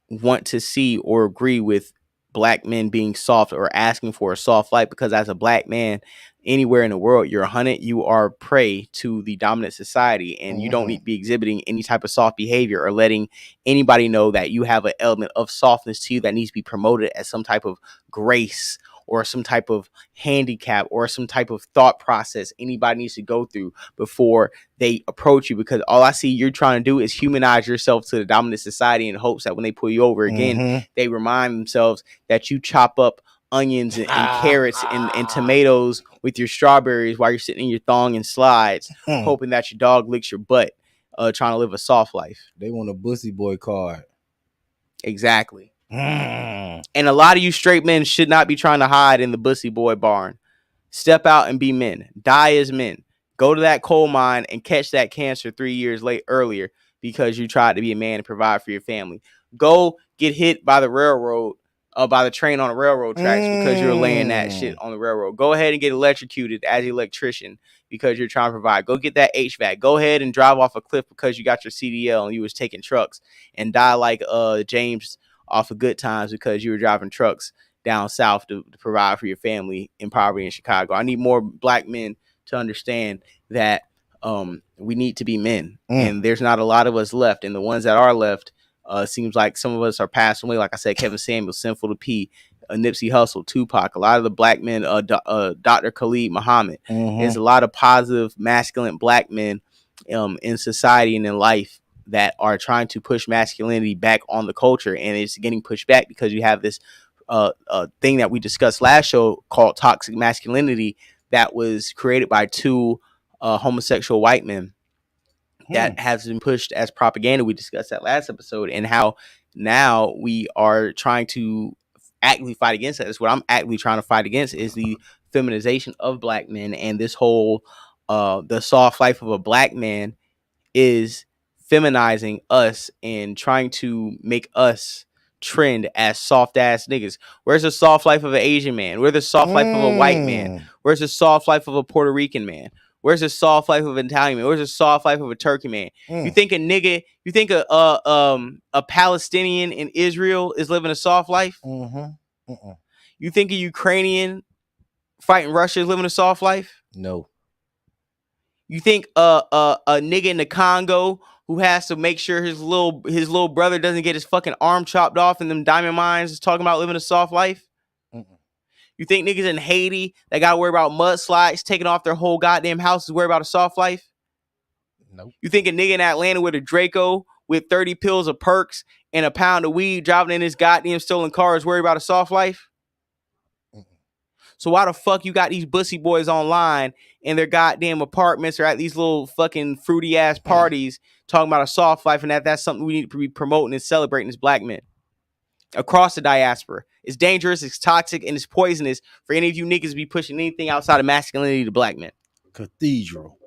want to see or agree with black men being soft or asking for a soft life, because as a black man anywhere in the world, you're hunted, you are prey to the dominant society, and you don't need to be exhibiting any type of soft behavior or letting anybody know that you have an element of softness to you that needs to be promoted as some type of grace or some type of handicap or some type of thought process anybody needs to go through before they approach you, because all I see you're trying to do is humanize yourself to the dominant society in hopes that when they pull you over again, they remind themselves that you chop up onions and carrots and tomatoes with your strawberries while you're sitting in your thong and slides, hoping that your dog licks your butt, trying to live a soft life. They want a Boosie boy card. Exactly. And a lot of you straight men should not be trying to hide in the Boosie boy barn. Step out and be men. Die as men. Go to that coal mine and catch that cancer 3 years earlier because you tried to be a man and provide for your family. Go get hit by the railroad, by the train on the railroad tracks because you're laying that shit on the railroad. Go ahead and get electrocuted as an electrician because you're trying to provide. Go get that HVAC. Go ahead and drive off a cliff because you got your CDL and you was taking trucks, and die like James off of Good Times because you were driving trucks down south to provide for your family in poverty in Chicago. I need more black men to understand that we need to be men, and there's not a lot of us left, and the ones that are left, seems like some of us are passing away. Like I said, Kevin Samuels, Sinful to P, Nipsey Hussle, Tupac, a lot of the black men, Dr. Khalid Muhammad. There's a lot of positive masculine black men in society and in life that are trying to push masculinity back on the culture, and it's getting pushed back because you have this thing that we discussed last show called toxic masculinity that was created by two homosexual white men that has been pushed as propaganda. We discussed that last episode, and how now we are trying to actively fight against that. That's what I'm actively trying to fight against, is the feminization of black men, and this whole the soft life of a black man is feminizing us and trying to make us trend as soft ass niggas. Where's the soft life of an Asian man? Where's the soft life of a white man? Where's the soft life of a Puerto Rican man? Where's the soft life of an Italian man? Where's the soft life of a Turkey man? You think a nigga, you think a Palestinian in Israel is living a soft life? You think a Ukrainian fighting Russia is living a soft life? No. You think a nigga in the Congo who has to make sure his little brother doesn't get his fucking arm chopped off in them diamond mines is talking about living a soft life? You think niggas in Haiti that got to worry about mudslides taking off their whole goddamn house is worried about a soft life? Nope. You think a nigga in Atlanta with a Draco with 30 pills of perks and a pound of weed driving in his goddamn stolen car is worried about a soft life? So why the fuck you got these Boosie boys online in their goddamn apartments or at these little fucking fruity ass parties talking about a soft life, and that's something we need to be promoting and celebrating as black men across the diaspora? It's dangerous, it's toxic, and it's poisonous for any of you niggas to be pushing anything outside of masculinity to black men. Cathedral.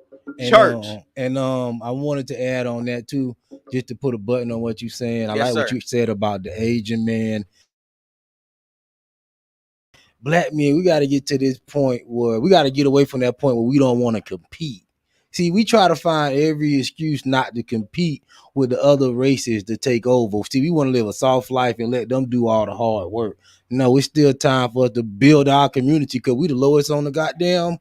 Church. And I wanted to add on that too, just to put a button on what you're saying. I Yes, like sir. what you said about the Asian man. Black men, we got to get to this point where we got to get away from that point where we don't want to compete. See, we try to find every excuse not to compete with the other races to take over. See, we want to live a soft life and let them do all the hard work. No, it's still time for us to build our community because we the lowest on the goddamn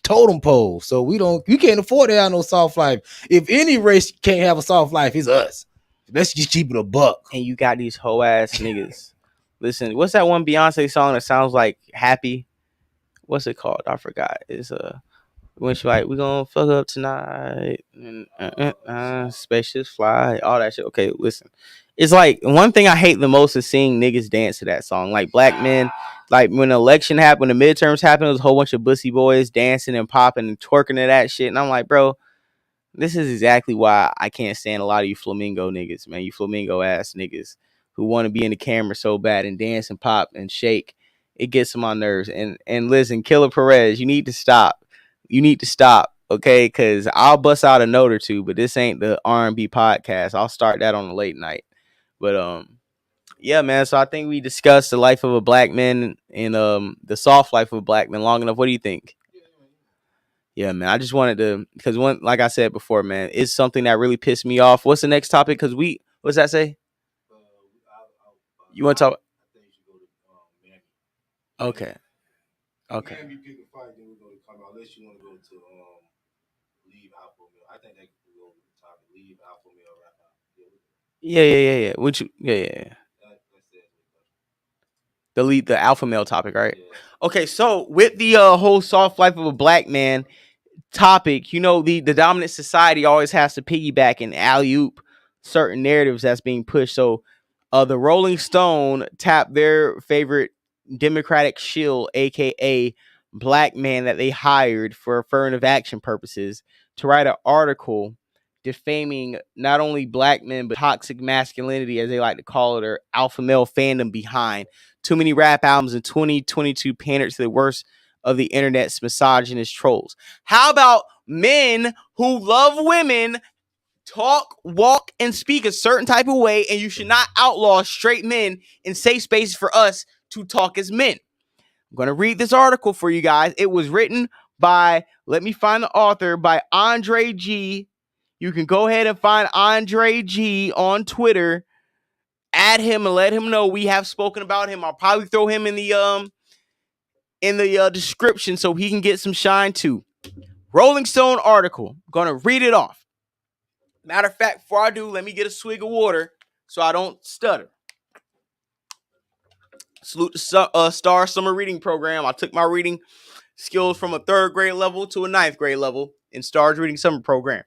totem pole. So we can't afford to have no soft life. If any race can't have a soft life, it's us. Let's just keep it a buck. And you got these hoe ass niggas. Listen, what's that one Beyonce song that sounds like happy? What's it called? I forgot. It's when she like, we gonna fuck up tonight, and spaceships fly, all that shit. Okay, listen, it's like one thing I hate the most is seeing niggas dance to that song. Like black men, like when the election happened, when the midterms happened, it was a whole bunch of Boosie boys dancing and popping and twerking to that shit, and I'm like, bro, this is exactly why I can't stand a lot of you flamingo niggas, man. You flamingo ass niggas who want to be in the camera so bad and dance and pop and shake. It gets on my nerves. And listen, Killer Perez, you need to stop. You need to stop, okay? Because I'll bust out a note or two, but this ain't the R&B podcast. I'll start that on the late night. But yeah, man. So I think we discussed the life of a black man and the soft life of a black man long enough. What do you think? Yeah, man. I just wanted to, because one, like I said before, man, it's something that really pissed me off. What's the next topic? Because what's that say? You want to talk? Okay. Okay. Unless you want to go to leave Alpha Male. I think that could go to the top. Leave Alpha Male right now. Yeah. Would you? Yeah. The alpha male topic, right? Yeah. Okay, so with the whole soft life of a black man topic, you know, the dominant society always has to piggyback and alley-oop certain narratives that's being pushed. So the Rolling Stone tapped their favorite Democratic shill, aka black man that they hired for affirmative action purposes, to write an article defaming not only black men but toxic masculinity, as they like to call it, or alpha male fandom behind too many rap albums in 2022 pandered to the worst of the internet's misogynist trolls. How about men who love women talk, walk, and speak a certain type of way, and you should not outlaw straight men in safe spaces for us to talk as men? I'm going to read this article for you guys. It was written by, let me find the author, by Andre G. You can go ahead and find Andre G on Twitter. Add him and let him know we have spoken about him. I'll probably throw him in the description so he can get some shine too. Rolling Stone article. I'm gonna read it off. Matter of fact, before I do, let me get a swig of water so I don't stutter. Salute the Star Summer Reading Program. I took my reading skills from a 3rd grade level to a 9th grade level in Star's Reading Summer Program.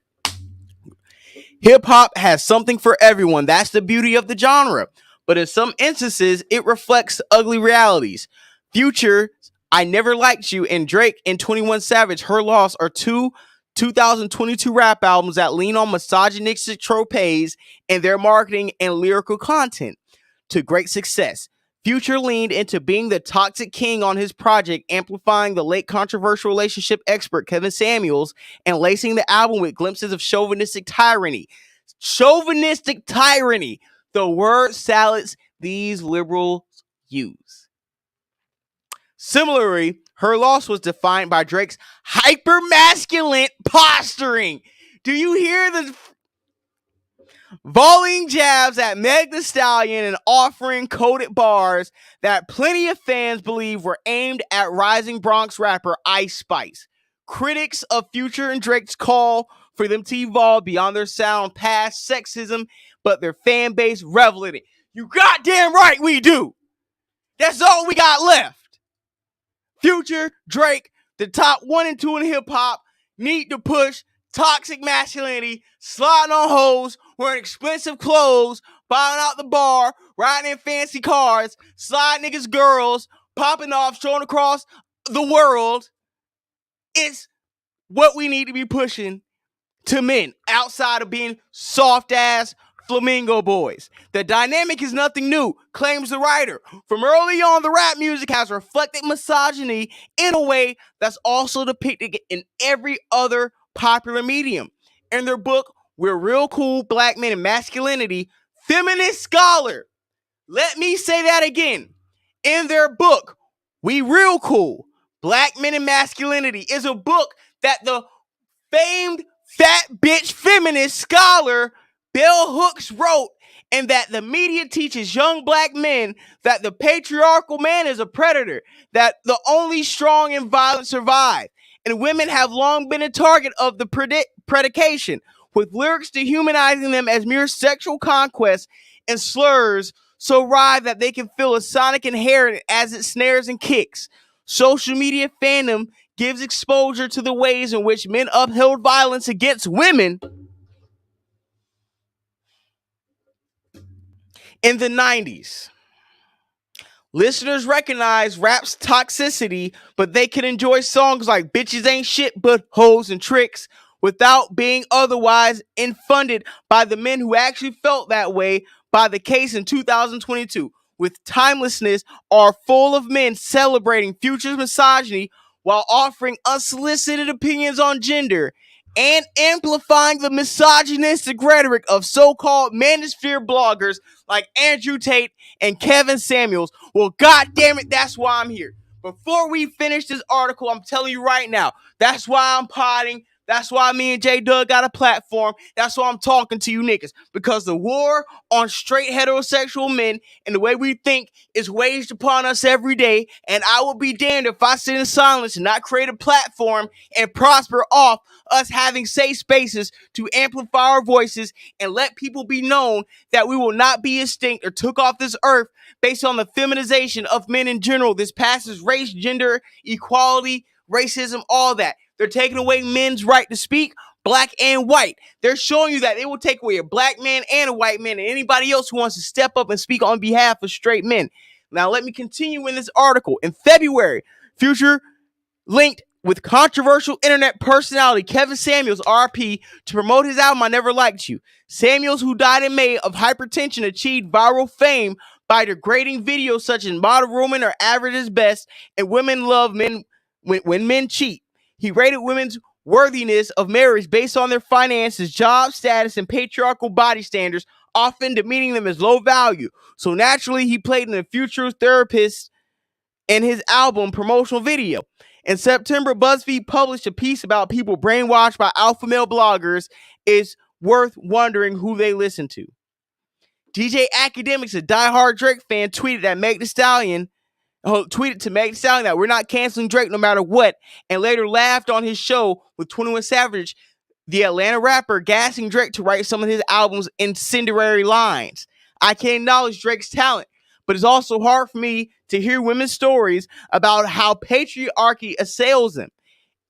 Hip-hop has something for everyone. That's the beauty of the genre. But in some instances, it reflects ugly realities. Future, I Never Liked You, and Drake and 21 Savage, Her Loss, are two 2022 rap albums that lean on misogynistic tropes in their marketing and lyrical content to great success. Future leaned into being the toxic king on his project, amplifying the late controversial relationship expert Kevin Samuels and lacing the album with glimpses of chauvinistic tyranny. Chauvinistic tyranny, the word salads these liberals use. Similarly, Her Loss was defined by Drake's hyper-masculine posturing. Do you hear the volleying jabs at Meg Thee Stallion and offering coded bars that plenty of fans believe were aimed at rising Bronx rapper Ice Spice? Critics of Future and Drake's call for them to evolve beyond their sound past sexism, but their fan base revel in it. You goddamn right we do. That's all we got left. Future, Drake, the top 1 and 2 in hip-hop, need to push toxic masculinity, sliding on hoes, wearing expensive clothes, buying out the bar, riding in fancy cars, sliding niggas' girls, popping off, showing across the world. It's what we need to be pushing to men outside of being soft-ass flamingo boys. The dynamic is nothing new, claims the writer. From early on, the rap music has reflected misogyny in a way that's also depicted in every other popular medium. In their book, We're Real Cool, Black Men and Masculinity, feminist scholar, let me say that again. In their book, We Real Cool, Black Men and Masculinity, is a book that the Famed fat bitch feminist scholar Bell Hooks wrote, and that the media teaches young black men that the patriarchal man is a predator, that the only strong and violent survive, and women have long been a target of the predication, with lyrics dehumanizing them as mere sexual conquests and slurs so wry that they can feel a sonic inherent as it snares and kicks. Social media fandom gives exposure to the ways in which men upheld violence against women in the 90s. Listeners recognize rap's toxicity, but they can enjoy songs like Bitches Ain't Shit But Hoes and Tricks without being otherwise infunded by the men who actually felt that way by the case in 2022. With timelessness are full of men celebrating Future's misogyny while offering unsolicited opinions on gender and amplifying the misogynistic rhetoric of so-called manosphere bloggers like Andrew Tate and Kevin Samuels. Well, God damn it, that's why I'm here. Before we finish this article, I'm telling you right now, that's why I'm potting. That's why me and J Doug got a platform. That's why I'm talking to you niggas. Because the war on straight heterosexual men and the way we think is waged upon us every day. And I will be damned if I sit in silence and not create a platform and prosper off us having safe spaces to amplify our voices and let people be known that we will not be extinct or took off this earth based on the feminization of men in general. This passes race, gender, equality, racism, all that. They're taking away men's right to speak, black and white. They're showing you that they will take away a black man and a white man and anybody else who wants to step up and speak on behalf of straight men. Now, let me continue in this article. In February, Future linked with controversial internet personality Kevin Samuels, RP, to promote his album I Never Liked You. Samuels, who died in May of hypertension, achieved viral fame by degrading videos such as Model Woman or Average is Best and Women Love Men when Men Cheat. He rated women's worthiness of marriage based on their finances, job status, and patriarchal body standards, often demeaning them as low value. So naturally, he played in the Future therapist in his album promotional video. In September, BuzzFeed published a piece about people brainwashed by alpha male bloggers. It's worth wondering who they listen to. DJ Academics, a diehard Drake fan, tweeted to Meg Thee Stallion that we're not canceling Drake no matter what, and later laughed on his show with 21 Savage, the Atlanta rapper, gassing Drake to write some of his album's incendiary lines. I can acknowledge Drake's talent, but it's also hard for me to hear women's stories about how patriarchy assails them,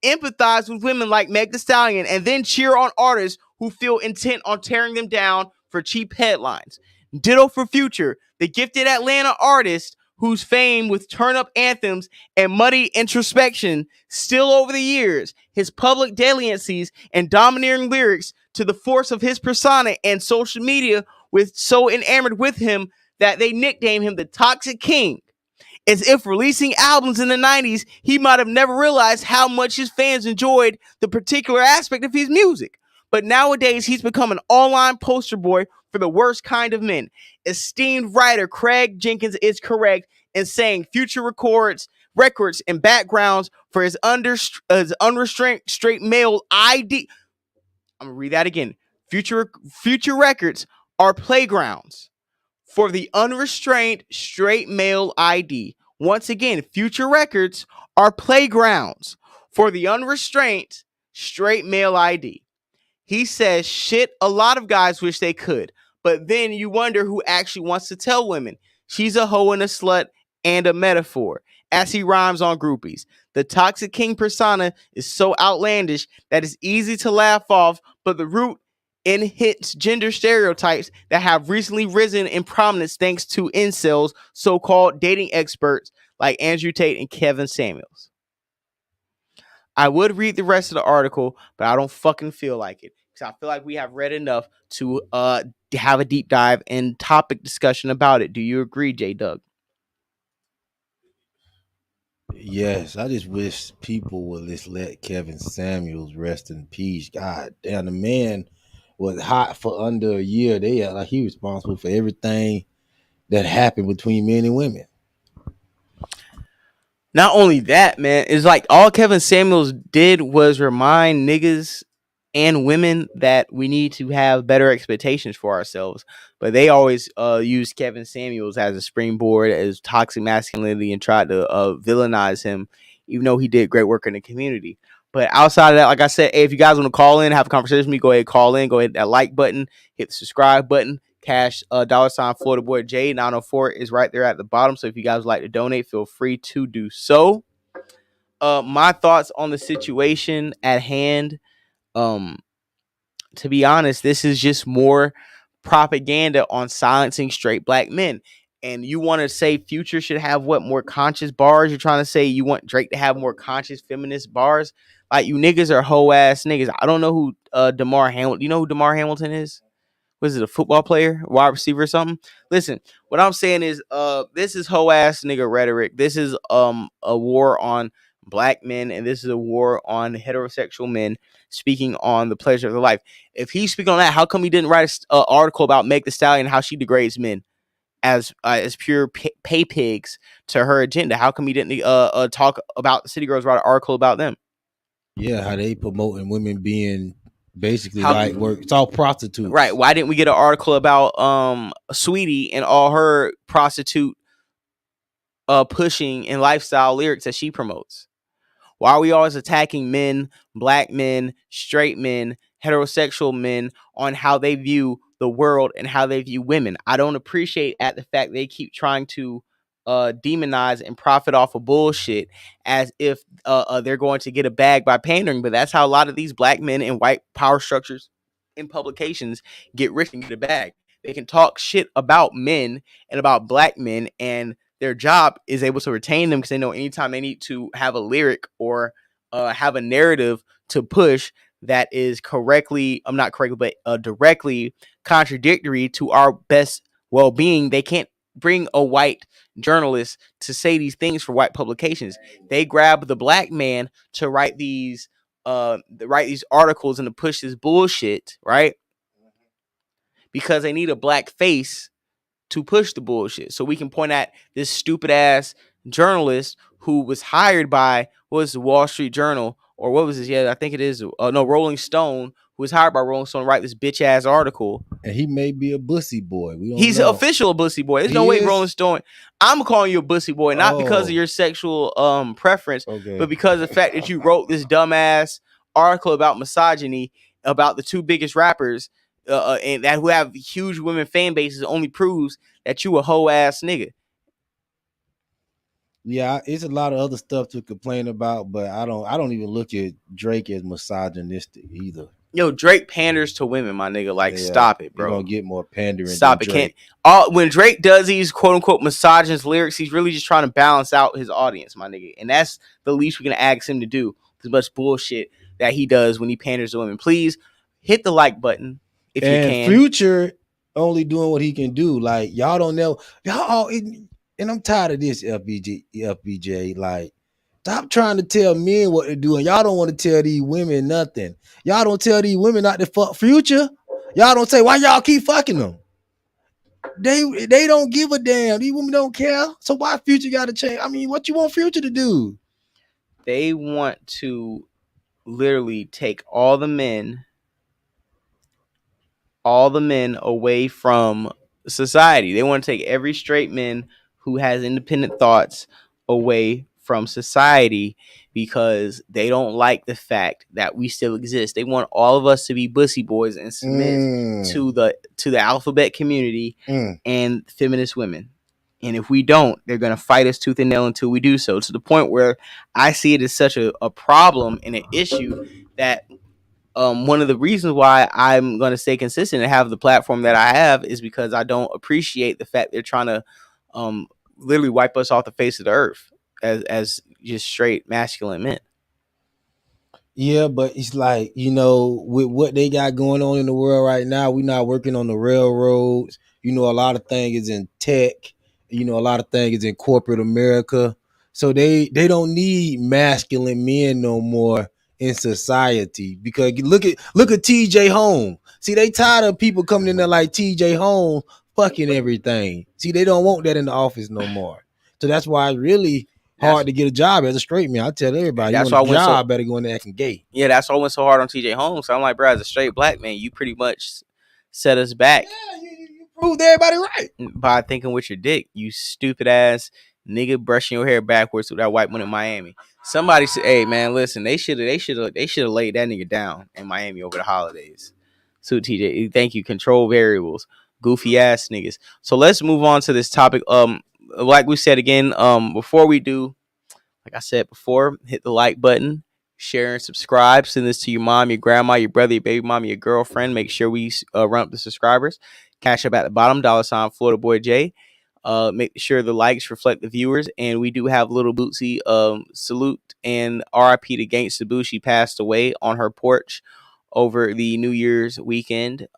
empathize with women like Meg Thee Stallion, and then cheer on artists who feel intent on tearing them down for cheap headlines. Ditto for Future, the gifted Atlanta artist whose fame with turn-up anthems and muddy introspection still over the years, his public dalliances and domineering lyrics to the force of his persona and social media with so enamored with him that they nicknamed him the Toxic King. As if releasing albums in the 90s, he might have never realized how much his fans enjoyed the particular aspect of his music. But nowadays, he's become an online poster boy for the worst kind of men. Esteemed writer Craig Jenkins is correct in saying Future records and backgrounds for his unrestrained straight male ID. I'm going to read that again. Future records are playgrounds for the unrestrained straight male ID. Once again, Future records are playgrounds for the unrestrained straight male ID. He says shit a lot of guys wish they could, but then you wonder who actually wants to tell women she's a hoe and a slut and a metaphor, as he rhymes on groupies. The Toxic King persona is so outlandish that it's easy to laugh off, but the root in hits gender stereotypes that have recently risen in prominence thanks to incels, so-called dating experts like Andrew Tate and Kevin Samuels. I would read the rest of the article, but I don't fucking feel like it. Because I feel like we have read enough to have a deep dive and topic discussion about it. Do you agree, J Doug? Yes, I just wish people would just let Kevin Samuels rest in peace. God damn, the man was hot for under a year. They act like he was responsible for everything that happened between men and women. Not only that, man, it's like all Kevin Samuels did was remind niggas and women that we need to have better expectations for ourselves. But they always use Kevin Samuels as a springboard, as toxic masculinity, and tried to villainize him, even though he did great work in the community. But outside of that, like I said, hey, if you guys want to call in, have a conversation with me, go ahead, call in, go ahead, hit that like button, hit the subscribe button, cash $ Florida Boy J 904 is right there at the bottom. So if you guys would like to donate, feel free to do so. My thoughts on the situation at hand. To be honest, this is just more propaganda on silencing straight black men. And you want to say Future should have what, more conscious bars? You're trying to say you want Drake to have more conscious feminist bars? Like, you niggas are hoe ass niggas. I don't know who DeMar Hamilton. You know who DeMar Hamilton is? Was it a football player, wide receiver or something? Listen, what I'm saying is this is hoe ass nigga rhetoric. This is a war on black men, and this is a war on heterosexual men speaking on the pleasure of their life. If he's speaking on that, how come he didn't write an article about Meg Thee Stallion and how she degrades men as pure pay pigs to her agenda? How come he didn't talk about the City Girls, write an article about them? Yeah, how they promoting women being basically like work. It's all prostitutes. Right. Why didn't we get an article about Sweetie and all her prostitute pushing and lifestyle lyrics that she promotes? Why are we always attacking men, black men, straight men, heterosexual men on how they view the world and how they view women? I don't appreciate at the fact they keep trying to demonize and profit off of bullshit as if they're going to get a bag by pandering. But that's how a lot of these black men in white power structures in publications get rich and get a bag. They can talk shit about men and about black men, and their job is able to retain them because they know anytime they need to have a lyric or have a narrative to push that is correctly, I'm not correctly, but directly contradictory to our best well-being, they can't bring a white journalist to say these things for white publications. They grab the black man to write these articles and to push this bullshit, right? Because they need a black face to push the bullshit. So we can point at this stupid ass journalist who was hired by, what was the Wall Street Journal, or what was this? Yeah, I think it is. Rolling Stone, who was hired by Rolling Stone to write this bitch ass article. And he may be a bussy boy. We don't He's know. official a bussy boy. There's no way Rolling Stone. I'm calling you a bussy boy, not because of your sexual preference, but because of the fact that you wrote this dumbass article about misogyny about the two biggest rappers and that who have huge women fan bases only proves that you a hoe ass nigga. Yeah, it's a lot of other stuff to complain about, but I don't even look at Drake as misogynistic either. Yo, Drake panders to women, my nigga. Like, stop it, bro. You're gonna get more pandering. Stop it. When Drake does these quote unquote misogynist lyrics, he's really just trying to balance out his audience, my nigga. And that's the least we can ask him to do. As much bullshit that he does when he panders to women. Please hit the like button if you can. Future only doing what he can do. Like, y'all don't know. And I'm tired of this, FBJ. Like, stop trying to tell men what to do, and y'all don't want to tell these women nothing. Y'all don't tell these women not to fuck Future. Y'all don't say why y'all keep fucking them. They don't give a damn. These women don't care. So why Future got to change? I mean, what you want Future to do? They want to literally take all the men away from society. They want to take every straight man who has independent thoughts away from society because they don't like the fact that we still exist. They want all of us to be bussy boys and submit to the alphabet community and feminist women. And if we don't, they're going to fight us tooth and nail until we do so, to the point where I see it as such a problem and an issue that one of the reasons why I'm going to stay consistent and have the platform that I have is because I don't appreciate the fact they're trying to literally wipe us off the face of the earth as just straight masculine men. Yeah, but it's like, with what they got going on in the world right now, we're not working on the railroads. A lot of things is in tech. A lot of things is in corporate America. So they don't need masculine men no more in society, because look at TJ Holmes. See, they tired of people coming in there like TJ Holmes fucking everything. See, they don't want that in the office no more. So that's why really hard to get a job as a straight man. I tell everybody, That's you why I want a went job, better go in there acting gay. Yeah, that's why I went so hard on TJ Holmes. So I'm like, bro, as a straight black man, you pretty much set us back. Yeah, you proved everybody right by thinking with your dick, you stupid ass nigga brushing your hair backwards with that white one in Miami. Somebody said, "Hey man, listen, they should have laid that nigga down in Miami over the holidays." So TJ, thank you. Control variables, goofy ass niggas. So let's move on to this topic. Like we said again, before we do, like I said before, hit the like button, share and subscribe. Send this to your mom, your grandma, your brother, your baby mom, your girlfriend. Make sure we run up the subscribers. Cash up at the bottom, $ Florida Boy J. Make sure the likes reflect the viewers. And we do have Little Bootsy salute and RIP to Gangsta Boo. She passed away on her porch over the New Year's weekend.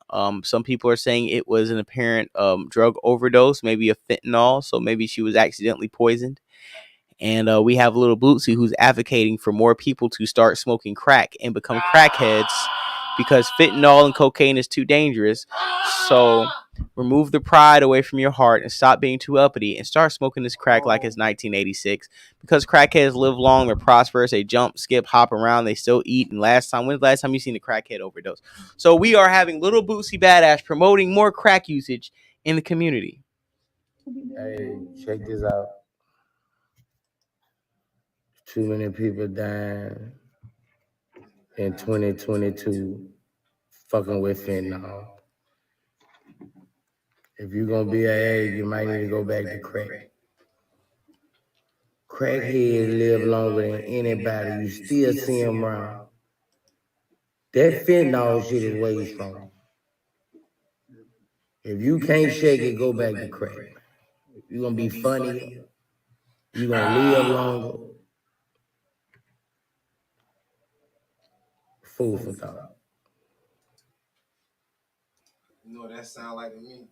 Some people are saying it was an apparent drug overdose, maybe a fentanyl. So maybe she was accidentally poisoned. And we have Little Bootsy, who's advocating for more people to start smoking crack and become crackheads because fentanyl and cocaine is too dangerous. So remove the pride away from your heart and stop being too uppity and start smoking this crack like it's 1986. Because crackheads live long, they're prosperous, they jump, skip, hop around, they still eat. And when's the last time you seen a crackhead overdose? So we are having Little Bootsy Badass promoting more crack usage in the community. Hey, check this out. Too many people dying in 2022 fucking with fentanyl. If you're gonna be an egg, you might need to go back to crack. Crackheads live longer than anybody. You still see them around. That fentanyl shit is way strong. If you can't shake it, go back to crack. You're gonna be funnier. You're gonna live longer. Food for thought. You know what that sound like to me?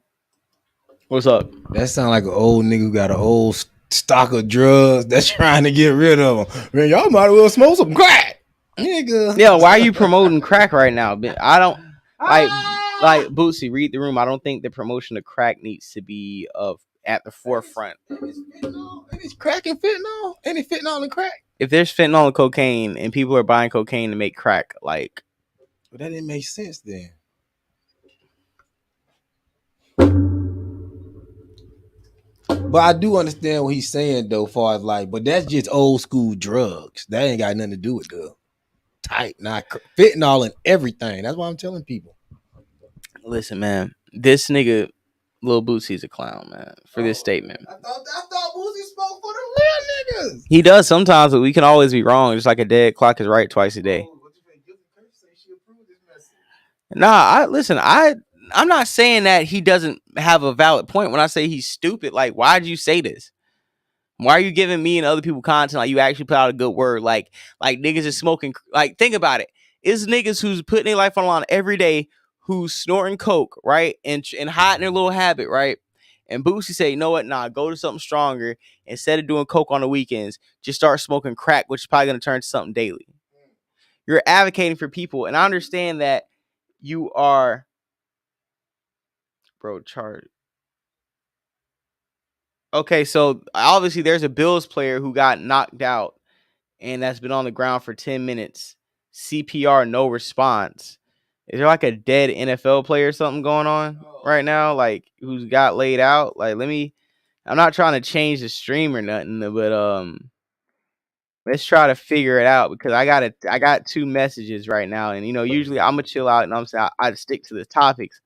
What's up? That sound like an old nigga who got an old stock of drugs that's trying to get rid of them. Man, y'all might as well smoke some crack, nigga. Yeah, why are you promoting crack right now? I don't like Bootsy. Read the room. I don't think the promotion of crack needs to be at the forefront. It's crack and fentanyl. Any fentanyl and crack? If there's fentanyl and cocaine and people are buying cocaine to make crack, like, but that didn't make sense then. But I do understand what he's saying though, far as like, but that's just old school drugs. That ain't got nothing to do with the type, not fentanyl and everything. That's why I'm telling people. Listen, man, this nigga Lil Boosie's a clown, man, for this statement. I thought Boosie spoke for the real niggas. He does sometimes, but we can always be wrong. Just like a dead clock is right twice a day. Nah, I'm not saying that he doesn't have a valid point when I say he's stupid. Like, why'd you say this? Why are you giving me and other people content like you actually put out a good word? Like niggas is smoking. Like, think about it. It's niggas who's putting their life on the line every day, who's snorting coke, right? And hiding their little habit, right? And Boosie say, you know what? Nah, go to something stronger. Instead of doing coke on the weekends, just start smoking crack, which is probably going to turn to something daily. You're advocating for people. And I understand that you are, bro, chart. Okay, so obviously there's a Bills player who got knocked out and that's been on the ground for 10 minutes. CPR, no response. Is there like a dead NFL player or something going on right now? Like, who's got laid out? Like, I'm not trying to change the stream or nothing, but let's try to figure it out because I got two messages right now. And usually I'm gonna chill out and I'm saying I stick to the topics.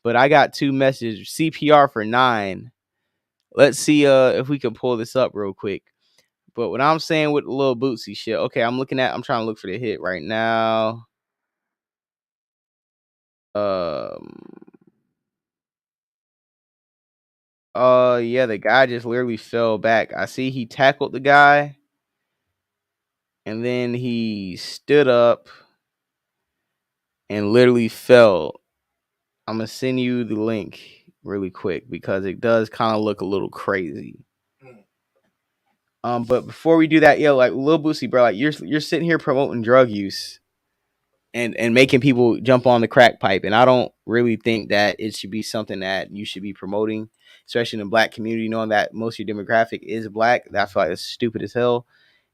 But I got two messages. CPR for 9. Let's see if we can pull this up real quick. But what I'm saying with the Little Bootsy shit, okay, I'm trying to look for the hit right now. Yeah, the guy just literally fell back. I see he tackled the guy. And then he stood up and literally fell. I'm going to send you the link really quick because it does kind of look a little crazy. But before we do that, like Lil Boosie, bro, like you're sitting here promoting drug use and making people jump on the crack pipe. And I don't really think that it should be something that you should be promoting. especially in the black community, knowing that most of your demographic is black. I feel like it's stupid as hell.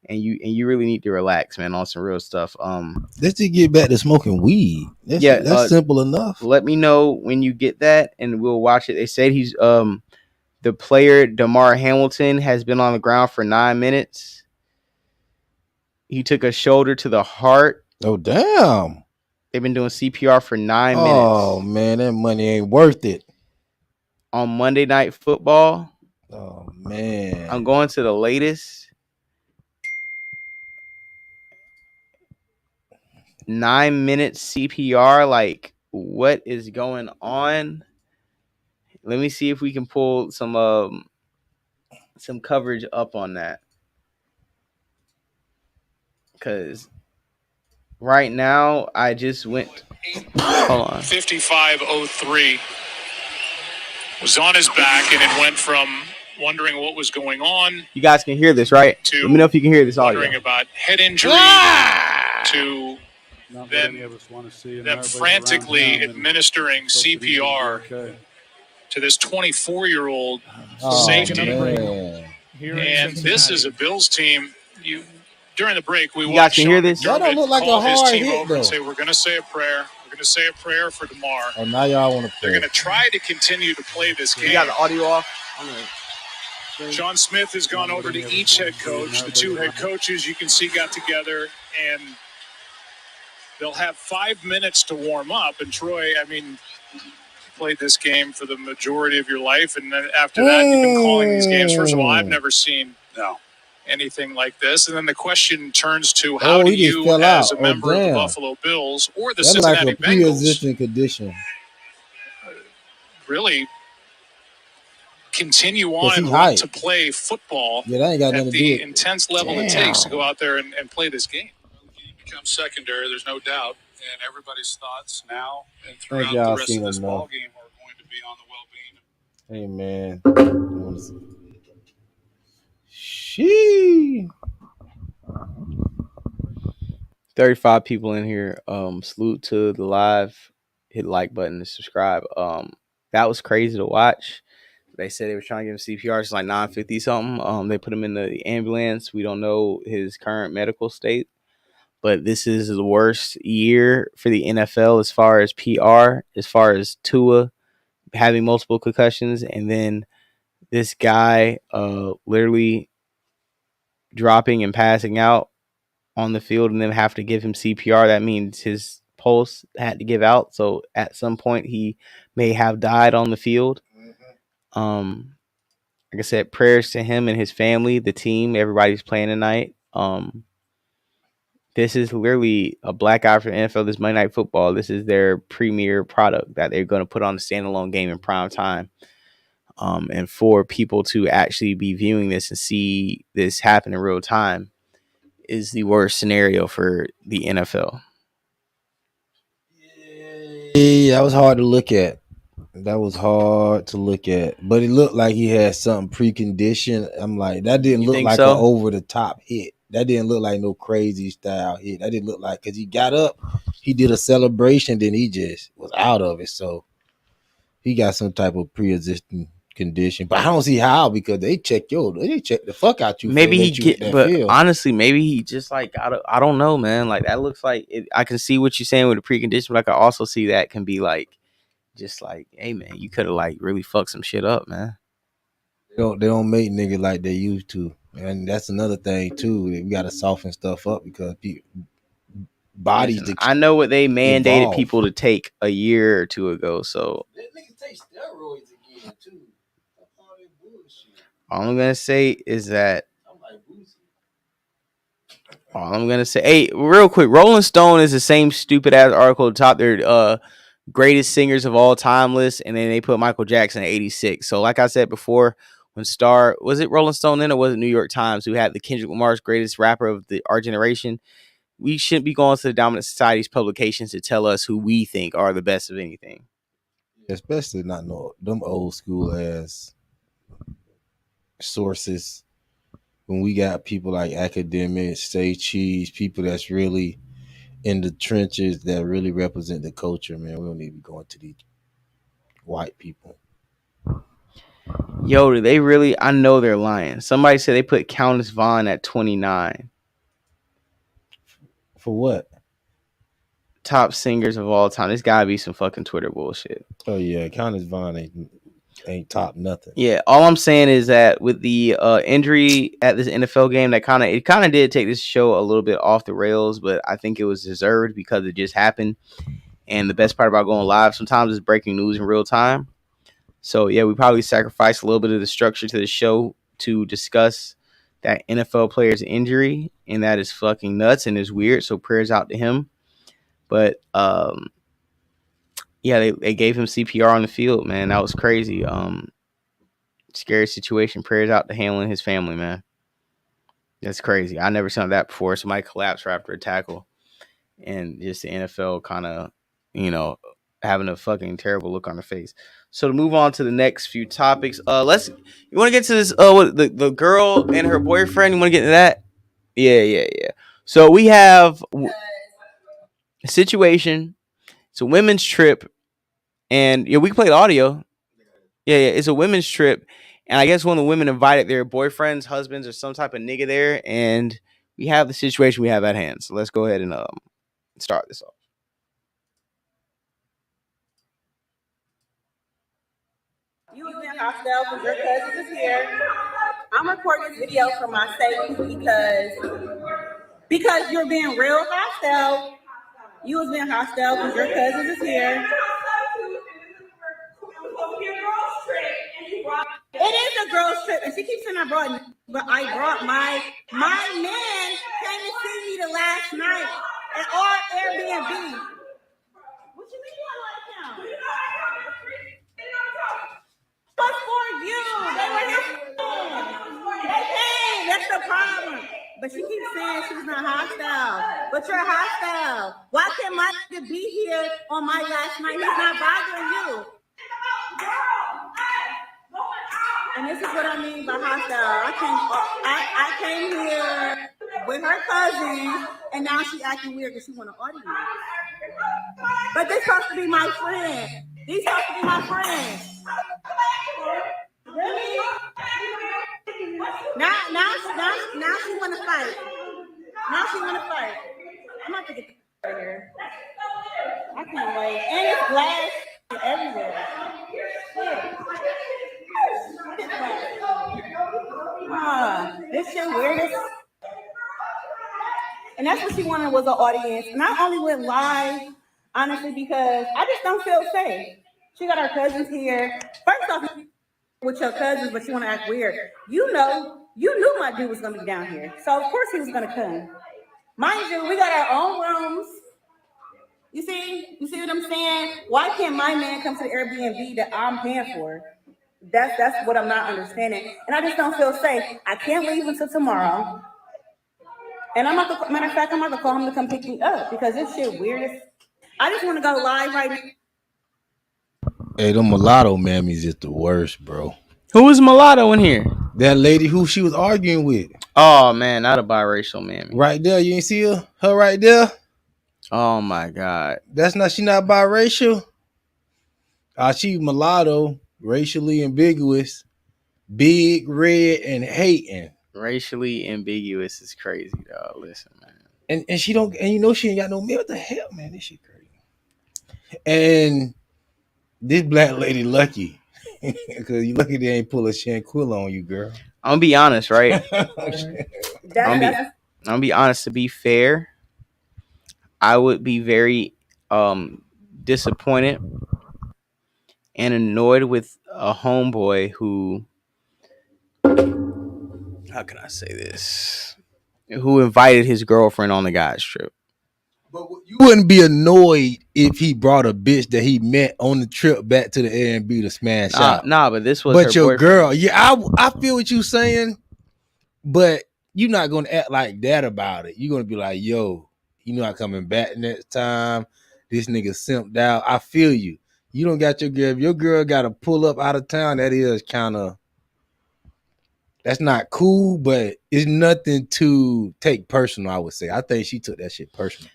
And you really need to relax, man, on some real stuff. Let's just get back to smoking weed. That's simple enough. Let me know when you get that, and we'll watch it. They said he's the player DeMar Hamilton has been on the ground for 9 minutes. He took a shoulder to the heart. Oh damn! They've been doing CPR for 9 minutes. Oh man, that money ain't worth it. On Monday Night Football. Oh man, I'm going to the latest. 9 minutes CPR. Like, what is going on? Let me see if we can pull some coverage up on that. Because right now, I just went. Hold on. 55:03 was on his back, and it went from wondering what was going on. You guys can hear this, right? Let me know if you can hear this audio. Wondering about head injury to them frantically administering CPR to this 24-year-old safety. Man. And this is a Bills team. During the break, we You guys watched can Sean hear this? That don't look like a call his hard team hit, over and though. say, we're going to say a prayer. We're going to say a prayer for DeMar. Oh, now y'all want to They're play. going to try to continue to play this game. You got the audio off? John Smith has gone over to each head coach. The two head coaches, you can see, got together, and they'll have 5 minutes to warm up. And Troy, I mean, you played this game for the majority of your life, and then after that, you've been calling these games. First of all, I've never seen anything like this. And then the question turns to, how do you, as a member of the Buffalo Bills or the Cincinnati like a pre-existing condition, really continue on and want to play football at the intense level it takes to go out there and play this game? He becomes secondary, there's no doubt, and everybody's thoughts now and throughout the rest of this ball game are going to be on the well-being. Hey man, she 35 people in here. Salute to the live. Hit the like button to subscribe. That was crazy to watch. They said they were trying to give him CPR. It's like 9:50 something. They put him in the ambulance. We don't know his current medical state, but this is the worst year for the NFL as far as PR, as far as Tua having multiple concussions, and then this guy literally dropping and passing out on the field, and then have to give him CPR. That means his pulse had to give out. So at some point, he may have died on the field. Like I said, prayers to him and his family, the team, everybody's playing tonight. This is literally a black eye for the NFL. This Monday Night Football. This is their premier product that they're going to put on a standalone game in prime time. And for people to actually be viewing this and see this happen in real time is the worst scenario for the NFL. Yeah, that was hard to look at. But it looked like he had something preconditioned. I'm like, that didn't look like an over the top hit. That didn't look like no crazy style hit. That didn't look like, because he got up, he did a celebration, then he just was out of it. So he got some type of pre-existing condition. But I don't see how, because they check the fuck out you. Maybe he get, but honestly, maybe he just like I don't know, man. Like that looks like it, I can see what you're saying with the precondition, but I can also see that can be like, just like, hey man, you could have like really fucked some shit up, man. They don't make niggas like they used to, and that's another thing too. We got to soften stuff up because bodies. Listen, I know what they mandated people to take a year or two ago, so niggas take steroids again too. All I'm gonna say is that. All I'm gonna say, hey, real quick, Rolling Stone is the same stupid ass article at the top. Their greatest singers of all time list, and then they put Michael Jackson at 86. So, like I said before, when was it Rolling Stone then, or was it New York Times who had the Kendrick Lamar's greatest rapper of our generation? We shouldn't be going to the Dominant Society's publications to tell us who we think are the best of anything. Especially not them old school ass sources. When we got people like academics, Say Cheese, people that's really in the trenches that really represent the culture, man. We don't need to be going to these white people. Yo, do they really? I know they're lying. Somebody said they put Countess Vaughn at 29. For what? Top singers of all time. There's gotta be some fucking Twitter bullshit. Oh yeah, Countess Vaughn ain't top nothing. Yeah, all I'm saying is that with the injury at this NFL game, that kind of did take this show a little bit off the rails, but I think it was deserved because it just happened. And the best part about going live sometimes is breaking news in real time. So yeah, we probably sacrificed a little bit of the structure to the show to discuss that NFL player's injury, and that is fucking nuts and is weird. So prayers out to him. But yeah, they gave him CPR on the field, man. That was crazy. Scary situation. Prayers out to handling his family, man. That's crazy. I never seen that before. Somebody collapsed right after a tackle, and just the NFL kind of, having a fucking terrible look on their face. So to move on to the next few topics, you want to get to this? The girl and her boyfriend. You want to get into that? Yeah. So we have a situation. It's a women's trip, and we can play the audio. Yeah, it's a women's trip, and I guess one of the women invited their boyfriends, husbands, or some type of nigga there, and we have the situation we have at hand. So let's go ahead and start this off. You was being hostile because your cousins is here. I'm recording this video for my safety because you're being real hostile. You was being hostile because your cousins is here. It is a girls' trip, and she keeps saying I brought my man came to see me the last night at our Airbnb. What you mean you don't like him? But for you, they were here. They came. That's the problem. But she keeps saying she's not hostile. But you're hostile. Why can't my nigga be here on my last night? He's not bothering you. And this is what I mean by hostile. I came here with her cousin, and now she acting weird because she want an audience. But this supposed to be my friend. These supposed to be my friends. Really? Now she want to fight. Now she want to fight. I'm about to get the out of here. I can't wait. And it's glass everywhere. This shit weird. And that's what she wanted was an audience. And I only went live, honestly, because I just don't feel safe. She got her cousins here. First off, with your cousins, but you want to act weird. You knew my dude was going to be down here. So, of course, he was going to come. Mind you, we got our own rooms. You see what I'm saying? Why can't my man come to the Airbnb that I'm paying for? That's what I'm not understanding. And I just don't feel safe. I can't leave until tomorrow. And matter of fact, I'm about to call him to come pick me up because this shit weird. I just want to go live right now. Hey, the mulatto mammies is the worst, bro. Who is mulatto in here? That lady who she was arguing with. Oh man, not a biracial mammy. Right there, you ain't see her? Her right there? Oh my god. She not biracial? She mulatto, racially ambiguous, big, red, and hating. Racially ambiguous is crazy, dog. Listen, man. And she don't, and she ain't got no man. What the hell, man? This shit crazy. And this black lady lucky. Because you lucky they ain't pull a Shanquilla on you, girl. I'm gonna be honest, right? I'm gonna be honest. To be fair, I would be very disappointed and annoyed with a homeboy who, how can I say this? Who invited his girlfriend on the guy's trip. But you wouldn't be annoyed if he brought a bitch that he met on the trip back to the Airbnb to smash out. Nah, but this was. But her your boyfriend. girl, yeah, I feel what you saying, but you're not gonna act like that about it. You're gonna be like, yo, you not coming back next time. This nigga simped out. I feel you. You don't got your girl. If your girl got to pull up out of town, that is kind of. That's not cool, but it's nothing to take personal, I would say. I think she took that shit personal.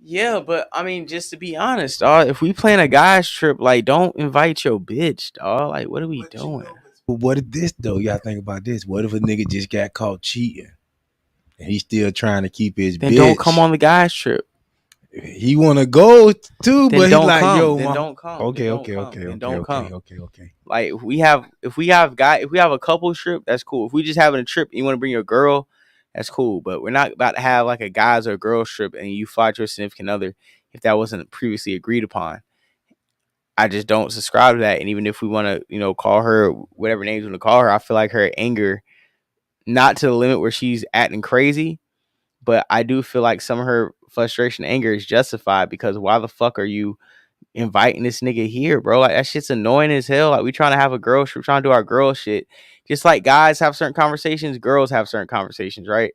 Yeah, but I mean, just to be honest, dog, if we plan a guys trip, like, don't invite your bitch, dog. Like, what are we doing? But what if this though? You gotta think about this. What if a nigga just got caught cheating and he's still trying to keep his Then bitch? don't come on the guys trip. He wanna go too, Then but he's don't like, come. yo, Then mom. don't come. Okay, Then don't okay, come. okay, Then okay, don't okay, come. okay. Like, if we have a couple trip, that's cool. If we just having a trip and you want to bring your girl, that's cool. But we're not about to have like a guys or girls trip and you fly to your significant other if that wasn't previously agreed upon. I just don't subscribe to that. And even if we want to, call her whatever names we want to call her, I feel like her anger, not to the limit where she's acting crazy, but I do feel like some of her frustration, anger is justified because why the fuck are you inviting this nigga here, bro? Like, that shit's annoying as hell. Like, we trying to have a girl trip, trying to do our girl shit. Just like guys have certain conversations, girls have certain conversations, right?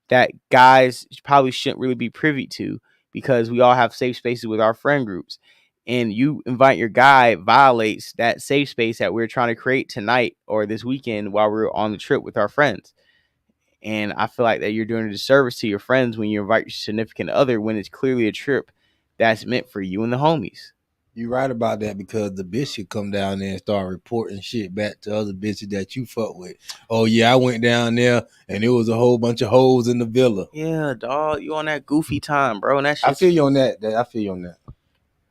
That guys probably shouldn't really be privy to because we all have safe spaces with our friend groups. And you invite your guy violates that safe space that we're trying to create tonight or this weekend while we're on the trip with our friends. And I feel like that you're doing a disservice to your friends when you invite your significant other when it's clearly a trip that's meant for you and the homies. You right about that because the bitch should come down there and start reporting shit back to other bitches that you fuck with. Oh yeah, I went down there and it was a whole bunch of hoes in the villa. Yeah, dog, you on that goofy time, bro. And that shit. I feel you on that. I feel you on that.